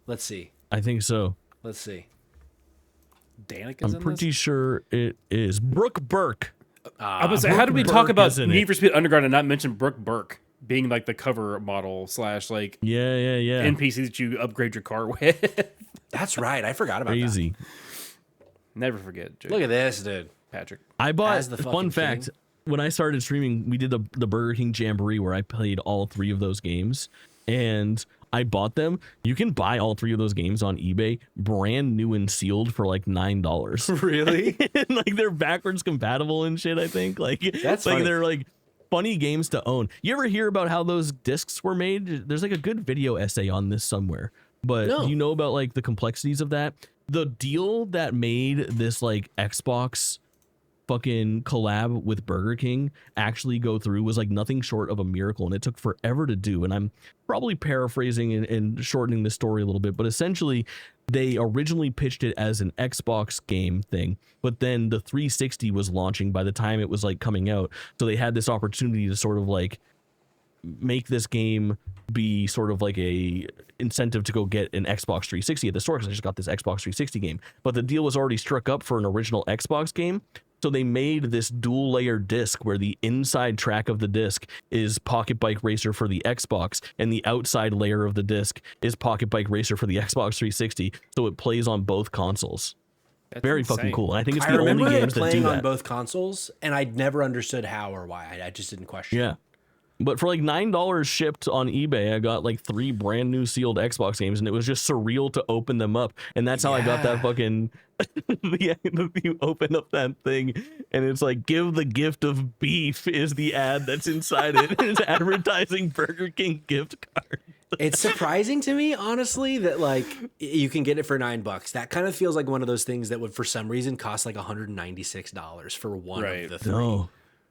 Let's see. I think so. Let's see. Danica's I'm in pretty this? sure it is. Brooke Burke. I was how did we Burke talk about is in Need it. for Speed Underground and not mention Brooke Burke being like the cover model / like Yeah. NPC that you upgrade your car with? That's right. I forgot about Crazy. Never forget, Jake. that. Look at this, dude. Patrick. I bought, As the fun fucking fact, king. when I started streaming, we did the Burger King Jamboree where I played all three of those games, and I bought them. You can buy all three of those games on eBay, brand new and sealed for like $9. Really? And, like they're backwards compatible and shit, I think. Like That's like funny. they're like funny games to own. You ever hear about how those discs were made? There's like a good video essay on this somewhere. But No. do you know about like the complexities of that? the deal that made this like Xbox fucking collab with Burger King actually go through was like nothing short of a miracle, and it took forever to do. And I'm probably paraphrasing and shortening the story a little bit, but essentially they originally pitched it as an Xbox game thing, but then the 360 was launching by the time it was like coming out, so they had this opportunity to sort of like make this game be sort of like a incentive to go get an Xbox 360 at the store, because I just got this Xbox 360 game, but the deal was already struck up for an original Xbox game. So they made this dual layer disc where the inside track of the disc is Pocket Bike Racer for the Xbox, and the outside layer of the disc is Pocket Bike Racer for the Xbox 360. So it plays on both consoles. That's Very insane. fucking cool. And I think it's I the remember only it games that do playing on that. both consoles, and I'd never understood how or why. I just didn't question. Yeah. But for like $9 shipped on eBay, I got like 3 brand new sealed Xbox games, and it was just surreal to open them up. And that's how I got that fucking. You open up that thing, and it's like, give the gift of beef is the ad that's inside it. It's advertising Burger King gift card. It's surprising to me, honestly, that like you can get it for $9. That kind of feels like one of those things that would, for some reason, cost like $196 for one of the 3. No.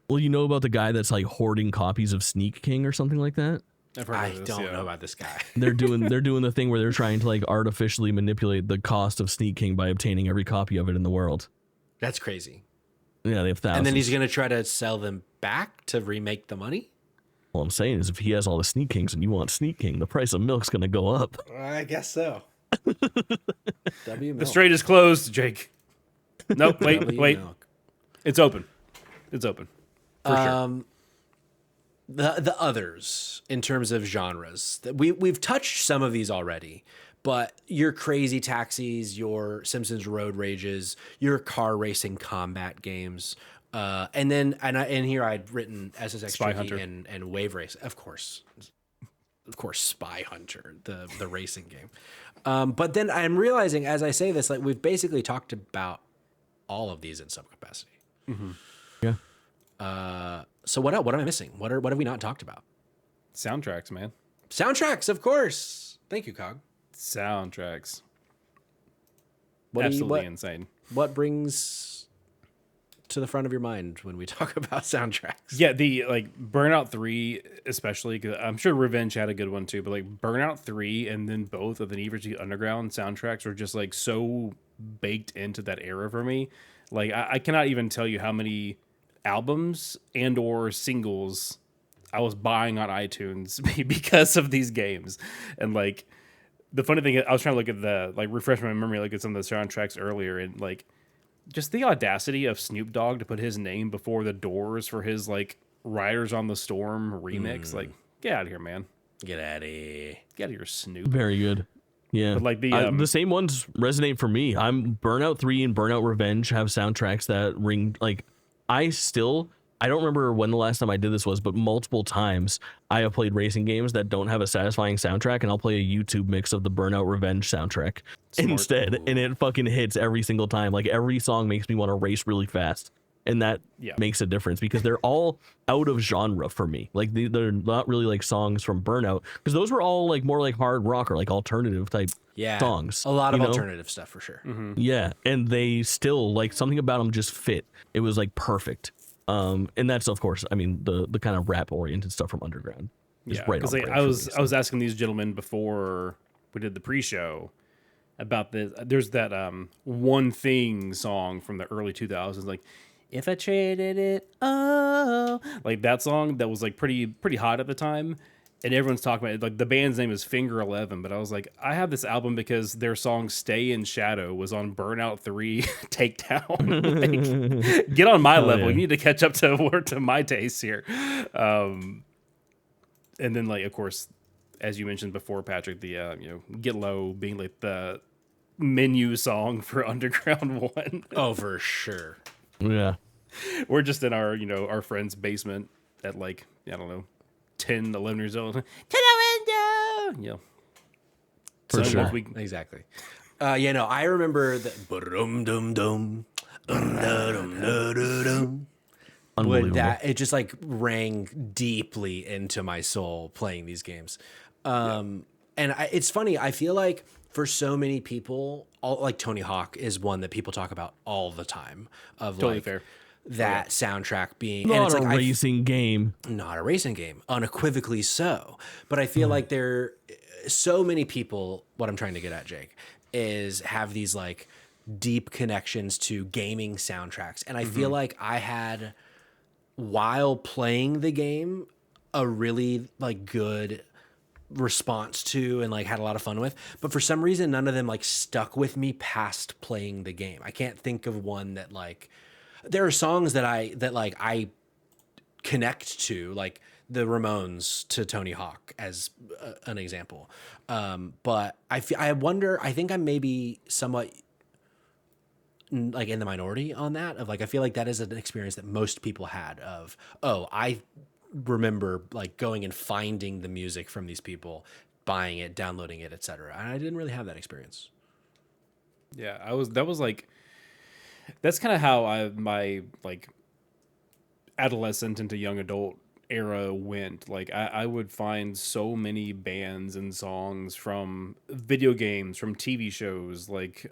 Well, you know about the guy that's like hoarding copies of Sneak King or something like that? I don't know about this guy. They're doing the thing where they're trying to like artificially manipulate the cost of Sneak King by obtaining every copy of it in the world. That's crazy. Yeah, they have thousands. And then he's going to try to sell them back to remake the money? All I'm saying is if he has all the Sneak Kings and you want Sneak King, the price of milk's going to go up. I guess so. The Strait is closed, Jake. Nope, wait. It's open. It's open. For sure. The others in terms of genres, we've touched some of these already, but your Crazy Taxis, your Simpsons Road Rages, your car racing combat games, and here I'd written SSX Spy Tricky Hunter. and Wave Race, of course, Spy Hunter, the racing game. But then I'm realizing as I say this, like we've basically talked about all of these in some capacity. Mm-hmm. Yeah. So what else? What am I missing? What have we not talked about? Soundtracks, man. Soundtracks, of course. Thank you, Cog. Soundtracks. What Absolutely insane. What brings to the front of your mind when we talk about soundtracks? Yeah, the like Burnout 3 especially, because I'm sure Revenge had a good one too, but like Burnout 3 and then both of the Need for Speed Underground soundtracks are just like so baked into that era for me. Like I cannot even tell you how many albums and or singles I was buying on iTunes because of these games. And like the funny thing, I was trying to look at the like refresh my memory, look at some of the soundtracks earlier, and like just the audacity of Snoop Dogg to put his name before the Doors for his like Riders on the Storm remix. Like, get out of here, man. Get out of here. Get out of here, Snoop. Very good. Yeah. But like the same ones resonate for me. Burnout 3 and Burnout Revenge have soundtracks that ring like I don't remember when the last time I did this was, but multiple times I have played racing games that don't have a satisfying soundtrack, and I'll play a YouTube mix of the Burnout Revenge soundtrack instead, and it fucking hits every single time. Like every song makes me want to race really fast, and that makes a difference because they're all out of genre for me. Like they're not really like songs from Burnout, because those were all like more like hard rock or like alternative type songs. A lot of alternative stuff for sure. Mm-hmm. Yeah, and they still like something about them just fit. It was like perfect. And that's of course, I mean the kind of rap oriented stuff from Underground. Yeah, because like, I was asking these gentlemen before we did the pre-show about this. There's that One Thing song from the early 2000s, like if I traded it, oh, like that song that was like pretty hot at the time. And everyone's talking about it. Like the band's name is Finger 11, but I was like, I have this album because their song "Stay in Shadow" was on Burnout 3 Takedown. Like, get on my level. Yeah. You need to catch up to my taste here. And then, like, of course, as you mentioned before, Patrick, the "Get Low" being like the menu song for Underground 1. Oh, for sure. Yeah, we're just in our friend's basement at like I don't know. 10, 11 years old. To the window! Yeah. For sure. Exactly. I remember that. Unbelievable. It just like rang deeply into my soul playing these games. And it's funny. I feel like for so many people, like Tony Hawk is one that people talk about all the time of Totally like fair. that soundtrack being, and Not it's a like racing game. not a racing game, unequivocally so. But I feel like there, so many people, what I'm trying to get at, Jake, is have these like deep connections to gaming soundtracks. And I feel like I had, while playing the game, a really like good response to and like had a lot of fun with, but for some reason none of them like stuck with me past playing the game. I can't think of one that like, there are songs that I connect to, like the Ramones to Tony Hawk as an example. But I wonder, I think I'm maybe somewhat like in the minority on that, of like, I feel like that is an experience that most people had of, oh, I remember like going and finding the music from these people, buying it, downloading it, etc. And I didn't really have that experience. Yeah, that's kind of how my like adolescent into young adult era went. Like I would find so many bands and songs from video games, from TV shows, like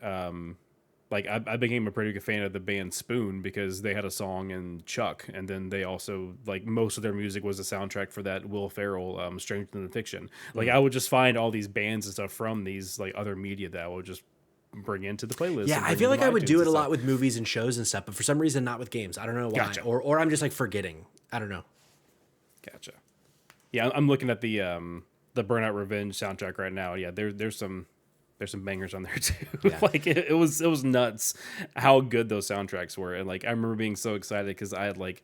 I became a pretty good fan of the band Spoon because they had a song in Chuck, and then they also, like, most of their music was the soundtrack for that Will Ferrell Stranger Than Fiction. Like I would just find all these bands and stuff from these like other media that I would just bring into the playlist. Yeah, I feel like I would do it a lot with movies and shows and stuff, but for some reason not with games. I don't know why. Gotcha. Or I'm just like forgetting. I don't know. Gotcha. Yeah, I'm looking at the Burnout Revenge soundtrack right now. Yeah, there's some bangers on there too. Yeah. Like it was nuts how good those soundtracks were. And like I remember being so excited because I had like,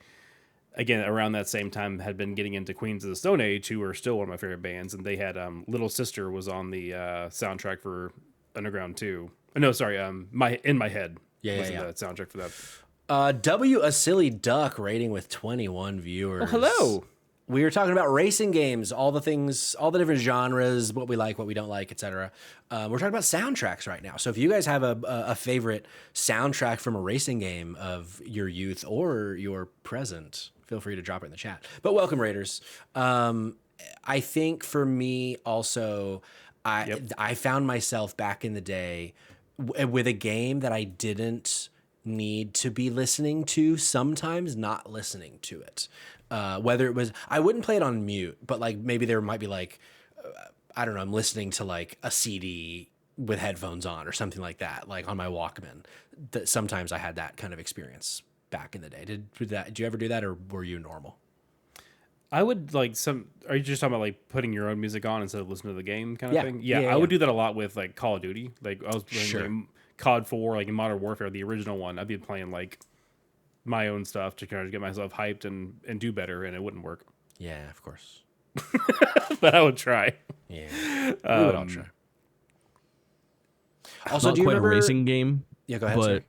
again, around that same time had been getting into Queens of the Stone Age, who are still one of my favorite bands, and they had Little Sister was on the soundtrack for Underground 2. No, sorry, my In My Head was the soundtrack for that. A Silly Duck rating with 21 viewers. Oh, hello. We were talking about racing games, all the things, all the different genres, what we like, what we don't like, etc. We're talking about soundtracks right now. So if you guys have a favorite soundtrack from a racing game of your youth or your present, feel free to drop it in the chat. But welcome, Raiders. I think for me also, I found myself back in the day with a game that I didn't need to be listening to, sometimes not listening to it. Whether it was, I wouldn't play it on mute, but like maybe there might be like, I don't know, I'm listening to like a CD with headphones on or something like that, like on my Walkman. That sometimes I had that kind of experience back in the day. Did you ever do that, or were you normal? I would like are you just talking about like putting your own music on instead of listening to the game kind of thing? Yeah, Yeah, I would do that a lot with like Call of Duty. Like I was playing Sure. like, COD 4, like in Modern Warfare, the original one. I'd be playing like my own stuff to kind of get myself hyped and do better, and it wouldn't work. Yeah, of course. But I would try. Yeah, we would all try. Also, Not do you quite remember a racing game? Yeah, go ahead. But Sorry.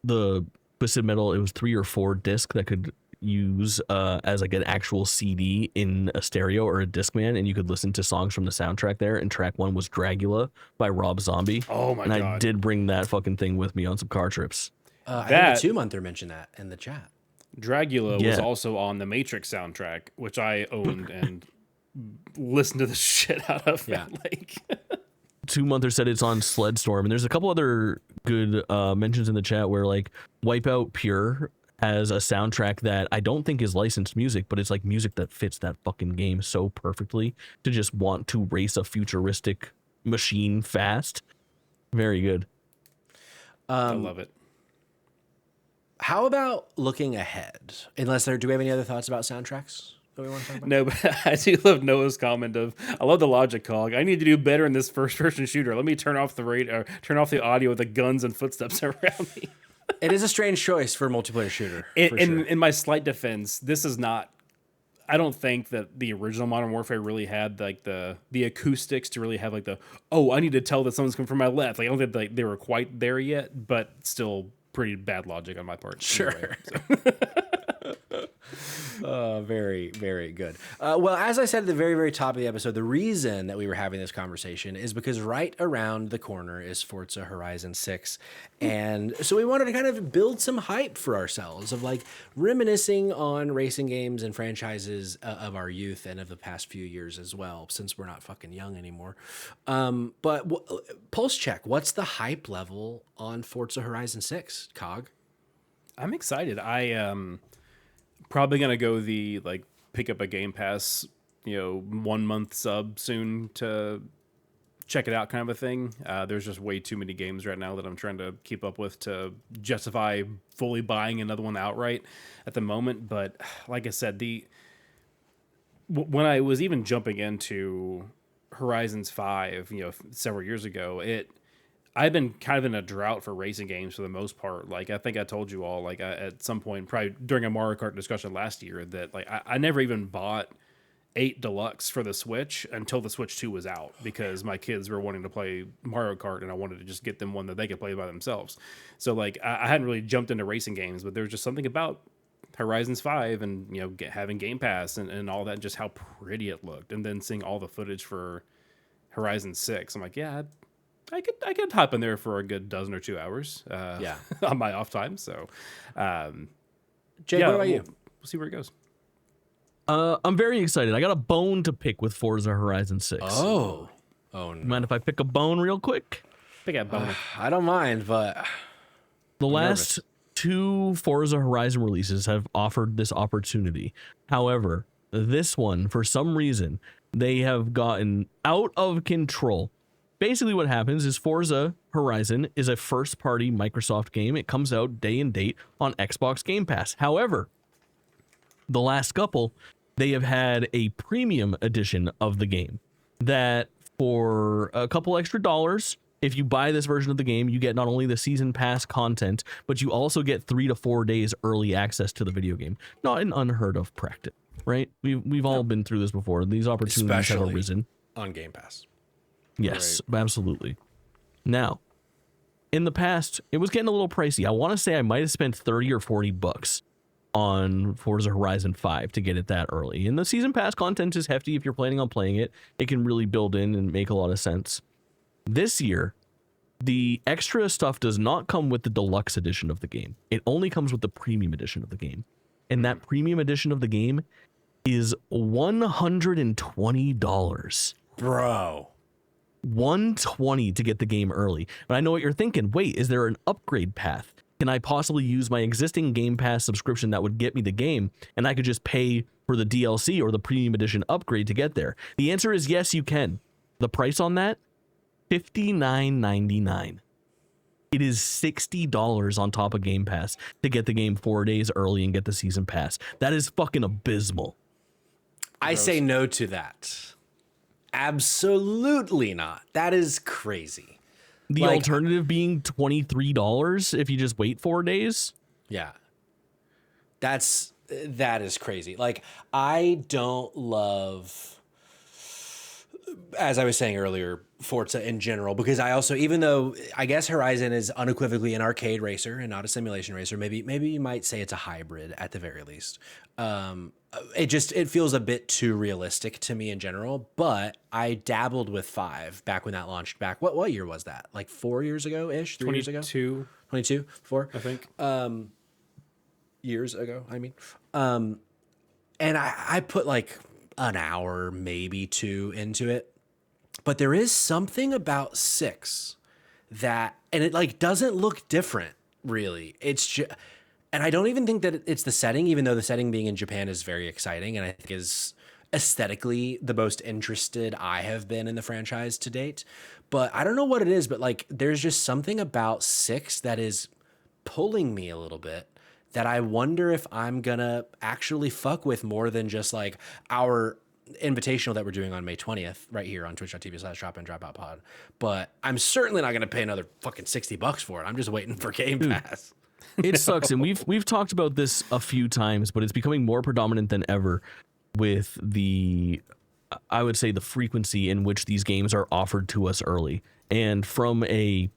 the Twisted Metal, it was 3 or 4 disc that could use as like an actual CD in a stereo or a Discman, and you could listen to songs from the soundtrack there. And track 1 was Dragula by Rob Zombie. Oh my God. I did bring that fucking thing with me on some car trips. I think the 2-monther mentioned that in the chat. Dragula was Yeah. also on the Matrix soundtrack, which I owned and listened to the shit out of. Yeah. Like 2-monther said it's on Sledstorm, and there's a couple other good mentions in the chat where like Wipeout Pure has a soundtrack that I don't think is licensed music, but it's like music that fits that fucking game so perfectly to just want to race a futuristic machine fast. Very good. I love it. How about looking ahead? Do we have any other thoughts about soundtracks that we want to talk about? No, but I do love Noah's comment of, I love the logic call. I need to do better in this first-person shooter. Let me turn off the audio with the guns and footsteps around me. It is a strange choice for a multiplayer shooter. In my slight defense, this is not. I don't think that the original Modern Warfare really had like the acoustics to really have like I need to tell that someone's coming from my left. Like I don't think like they were quite there yet, but still pretty bad logic on my part. Sure. Anyway, so. Very, very good. Well, as I said at the very, very top of the episode, the reason that we were having this conversation is because right around the corner is Forza Horizon 6. And so we wanted to kind of build some hype for ourselves of like reminiscing on racing games and franchises of our youth and of the past few years as well, since we're not fucking young anymore. But pulse check, what's the hype level on Forza Horizon 6, Cog? I'm excited. Probably gonna go the like pick up a Game Pass, 1 month sub soon to check it out kind of a thing. There's just way too many games right now that I'm trying to keep up with to justify fully buying another one outright at the moment. But like I said, when I was even jumping into Horizons 5, several years ago, I've been kind of in a drought for racing games for the most part. Like, I think I told you all, like, at some point, probably during a Mario Kart discussion last year, that, like, I never even bought 8 Deluxe for the Switch until the Switch 2 was out because my kids were wanting to play Mario Kart and I wanted to just get them one that they could play by themselves. So, like, I hadn't really jumped into racing games, but there was just something about Horizons 5 and, having Game Pass and all that, and just how pretty it looked. And then seeing all the footage for Horizon 6, I'm like, yeah, I could hop in there for a good dozen or 2 hours. On my off time. So, Jay, what about you? We'll see where it goes. I'm very excited. I got a bone to pick with Forza Horizon 6. Oh no. Mind if I pick a bone real quick? Pick up bone. I don't mind, but The I'm last nervous. 2 Forza Horizon releases have offered this opportunity. However, this one, for some reason, they have gotten out of control. Basically what happens is Forza Horizon is a first-party Microsoft game. It comes out day and date on Xbox Game Pass. However, the last couple, they have had a premium edition of the game that for a couple extra dollars, if you buy this version of the game, you get not only the season pass content, but you also get 3 to 4 days early access to the video game. Not an unheard of practice, right? We've all been through this before. These opportunities have arisen on Game Pass. Yes, absolutely. Now, in the past, it was getting a little pricey. I want to say I might have spent 30 or 40 bucks on Forza Horizon 5 to get it that early. And the season pass content is hefty. If you're planning on playing it, it can really build in and make a lot of sense. This year, the extra stuff does not come with the deluxe edition of the game. It only comes with the premium edition of the game. And that premium edition of the game is $120. Bro. $120 to get the game early. But I know what you're thinking. Wait, is there an upgrade path? Can I possibly use my existing Game Pass subscription that would get me the game, and I could just pay for the DLC or the premium edition upgrade to get there? The answer is yes, you can. The price on that, $59.99. It is $60 on top of Game Pass to get the game 4 days early and get the season pass. That is fucking abysmal. I say no to that. Absolutely not. That is crazy. The alternative being $23 if you just wait 4 days? Yeah. That is crazy. Like, I don't love, as I was saying earlier, Forza in general, because I also, even though I guess Horizon is unequivocally an arcade racer and not a simulation racer, maybe you might say it's a hybrid at the very least. It feels a bit too realistic to me in general, but I dabbled with 5 back when that launched back. What year was that? Like 4 years ago ish? 3 years ago? 22, 4? I think. Years ago, I mean. And I put like an hour, maybe 2 into it. But there is something about 6 that, and it like doesn't look different really. It's just, and I don't even think that it's the setting, even though the setting being in Japan is very exciting and I think is aesthetically the most interested I have been in the franchise to date. But I don't know what it is, but like there's just something about 6 that is pulling me a little bit that I wonder if I'm gonna actually fuck with more than just like our invitational that we're doing on May 20th right here on twitch.tv/drop-in-drop-out-pod. But I'm certainly not going to pay another fucking $60 for it. I'm just waiting for Game Pass. It sucks. And we've talked about this a few times, but it's becoming more predominant than ever with I would say the frequency in which these games are offered to us early. And from a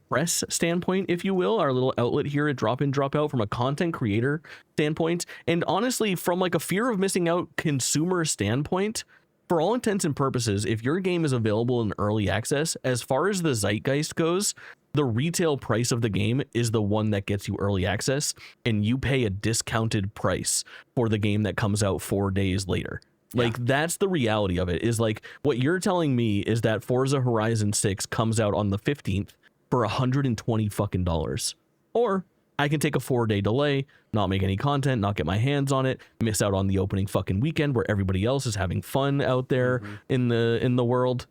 press standpoint, if you will, our little outlet here at Drop In, Drop Out, from a content creator standpoint, and honestly, from like a fear of missing out consumer standpoint, for all intents and purposes, if your game is available in early access, as far as the zeitgeist goes, the retail price of the game is the one that gets you early access, and you pay a discounted price for the game that comes out 4 days later. Like, that's the reality of it, is like, what you're telling me is that Forza Horizon 6 comes out on the 15th for $120 fucking dollars. Or I can take a 4-day delay, not make any content, not get my hands on it, miss out on the opening fucking weekend where everybody else is having fun out there in the world,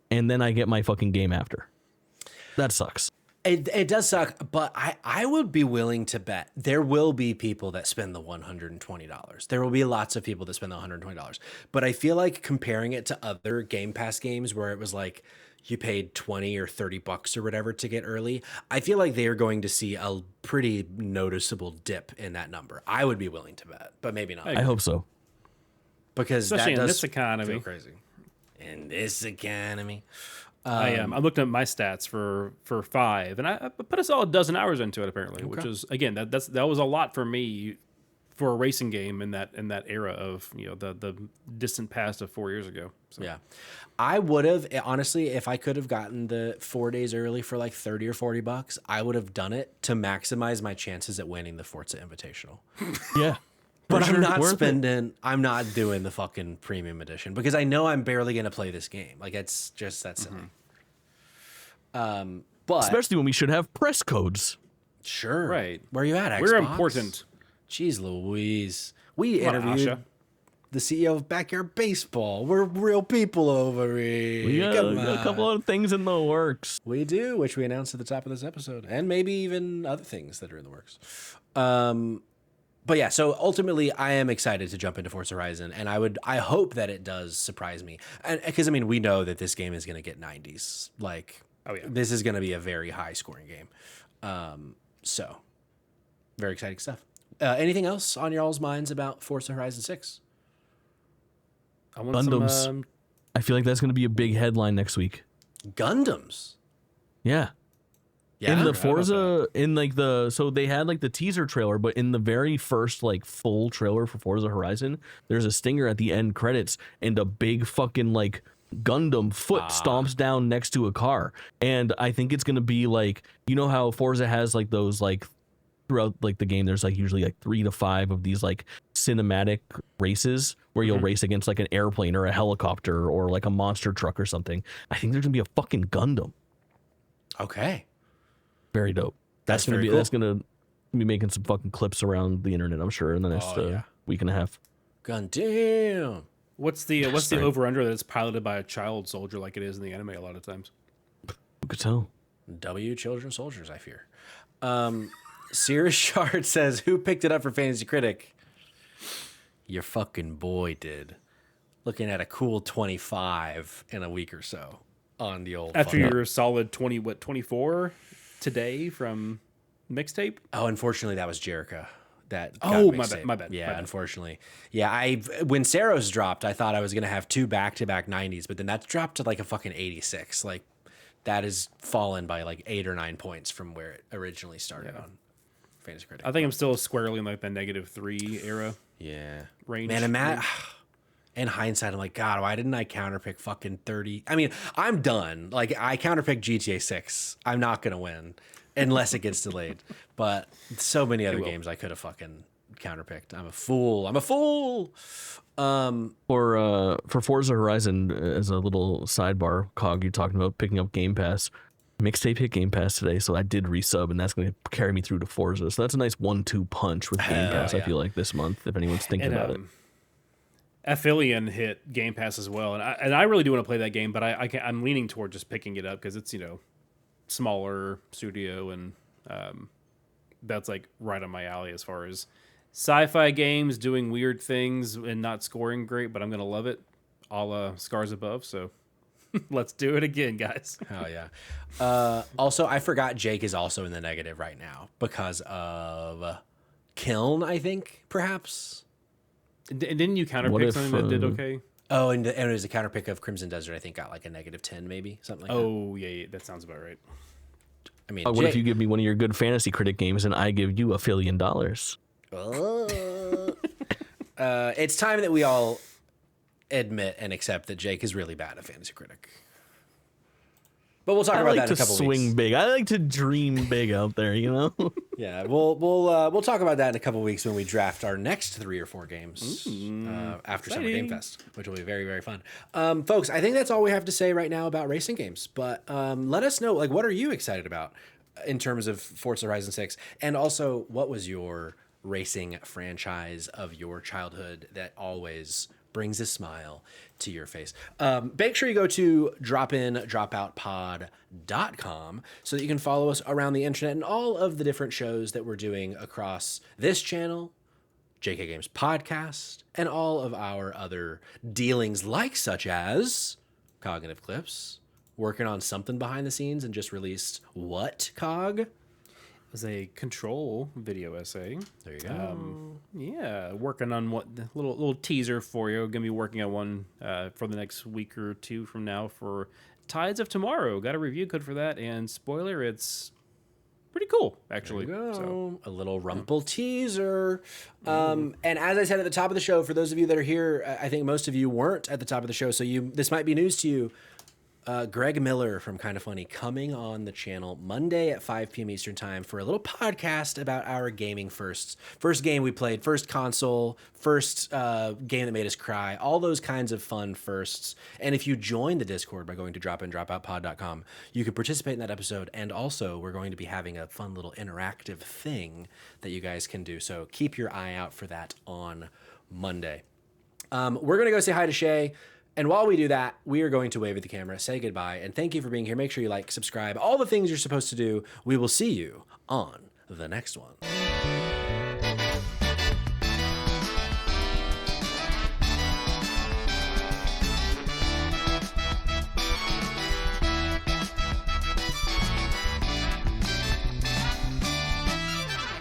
and then I get my fucking game after. That sucks. It does suck, but I would be willing to bet there will be people that spend the $120. There will be lots of people that spend the $120. But I feel like comparing it to other Game Pass games where it was like you paid 20 or 30 bucks or whatever to get early, I feel like they are going to see a pretty noticeable dip in that number. I would be willing to bet, but maybe not. I hope so. Because especially that in does this economy. feel crazy. In this economy. I looked at my stats for 5, and I put a solid dozen hours into it apparently, which is, again, that was a lot for me for a racing game in that era of, you know, the distant past of 4 years ago. So. Yeah, I would have, honestly, if I could have gotten the 4 days early for like 30 or 40 bucks, I would have done it to maximize my chances at winning the Forza Invitational. Yeah. But I'm not doing the fucking premium edition because I know I'm barely going to play this game. Like, it's just that silly. But especially when we should have press codes. Sure. Right. Where are you at, Xbox? We're important. Jeez Louise. We Come on, interviewed Asha. the CEO of Backyard Baseball. We're real people over here. We got a couple of things in the works. We do, which we announced at the top of this episode. And maybe even other things that are in the works. But yeah, so ultimately, I am excited to jump into Forza Horizon, and I hope that it does surprise me, and because I mean we know that this game is going to get 90s, like this is going to be a very high scoring game, so very exciting stuff. Anything else on y'all's minds about Forza Horizon 6? I want Gundams. I feel like that's going to be a big headline next week. Gundams. Yeah. Yeah, in the Forza, in like so they had like the teaser trailer, but in the very first like full trailer for Forza Horizon, there's a stinger at the end credits and a big fucking like Gundam foot stomps down next to a car. And I think it's going to be like, you know how Forza has like those like throughout like the game, there's like usually like 3 to 5 of these like cinematic races where you'll race against like an airplane or a helicopter or like a monster truck or something. I think there's going to be a fucking Gundam. Okay. Very dope. That's gonna very be cool. That's gonna be making some fucking clips around the internet, I'm sure, in the next week and a half. Gundam. What's the over under that it's piloted by a child soldier like it is in the anime a lot of times? Who could tell? Children soldiers, I fear. Sirius Shard says, "Who picked it up for Fantasy Critic?" Your fucking boy did. Looking at a cool 25 in a week or so on the old. After your solid 24 today from mixtape. Oh, unfortunately, that was Jericho. That my bad. Yeah, unfortunately. Yeah, when Saros dropped, I thought I was gonna have 2 back-to-back 90s, but then that's dropped to like a fucking 86. Like that has fallen by like 8 or 9 points from where it originally started on Fantasy Critic. I think I'm still squarely in like the -3 era. Yeah, range. Man, in hindsight, I'm like, God, why didn't I counterpick fucking 30? I mean, I'm done. Like, I counterpicked GTA 6. I'm not going to win unless it gets delayed. But so many other games I could have fucking counterpicked. I'm a fool. For Forza Horizon, as a little sidebar, Cog, you're talking about picking up Game Pass. Mixtape hit Game Pass today, so I did resub, and that's going to carry me through to Forza. So that's a nice 1-2 punch with Game Pass, I feel like, this month, if anyone's thinking about it. Aphelion hit Game Pass as well, and I really do want to play that game, but I'm leaning toward just picking it up because it's, you know, smaller studio, and that's like right on my alley as far as sci-fi games doing weird things and not scoring great, but I'm gonna love it, a la Scars Above. So let's do it again, guys. Hell yeah. Also, I forgot Jake is also in the negative right now because of Kiln, I think, perhaps. Didn't you counterpick something that did okay? Oh, and it was a counterpick of Crimson Desert. I think got like a -10, maybe something like that. Oh yeah, that sounds about right. I mean, what if you give me one of your good fantasy critic games and I give you $1 billion? It's time that we all admit and accept that Jake is really bad at Fantasy Critic. But we'll talk about that in a couple weeks. I like to swing big. I like to dream big out there, you know? Yeah, we'll talk about that in a couple weeks when we draft our next 3 or 4 games after Summer Game Fest, which will be very, very fun. Folks, I think that's all we have to say right now about racing games. But let us know, like, what are you excited about in terms of Forza Horizon 6? And also, what was your racing franchise of your childhood that always brings a smile to your face? Make sure you go to dropindropoutpod.com so that you can follow us around the internet and all of the different shows that we're doing across this channel, JK Games Podcast, and all of our other dealings, like such as Cognitive Clips, working on something behind the scenes and just released what, Cog? Was a Control video essay. There you go. Yeah, working on what the little teaser for you. Gonna be working on one for the next week or 2 from now for Tides of Tomorrow. Got a review code for that, and spoiler, it's pretty cool actually. There you go. So, a little Rumple teaser. And as I said at the top of the show, for those of you that are here, I think most of you weren't at the top of the show, so this might be news to you. Greg Miller from Kinda Funny coming on the channel Monday at 5 p.m. Eastern Time for a little podcast about our gaming firsts. First game we played, first console, first game that made us cry, all those kinds of fun firsts. And if you join the Discord by going to dropindropoutpod.com, you can participate in that episode. And also, we're going to be having a fun little interactive thing that you guys can do. So keep your eye out for that on Monday. We're going to go say hi to Shay. And while we do that, we are going to wave at the camera, say goodbye, and thank you for being here. Make sure you like, subscribe, all the things you're supposed to do. We will see you on the next one.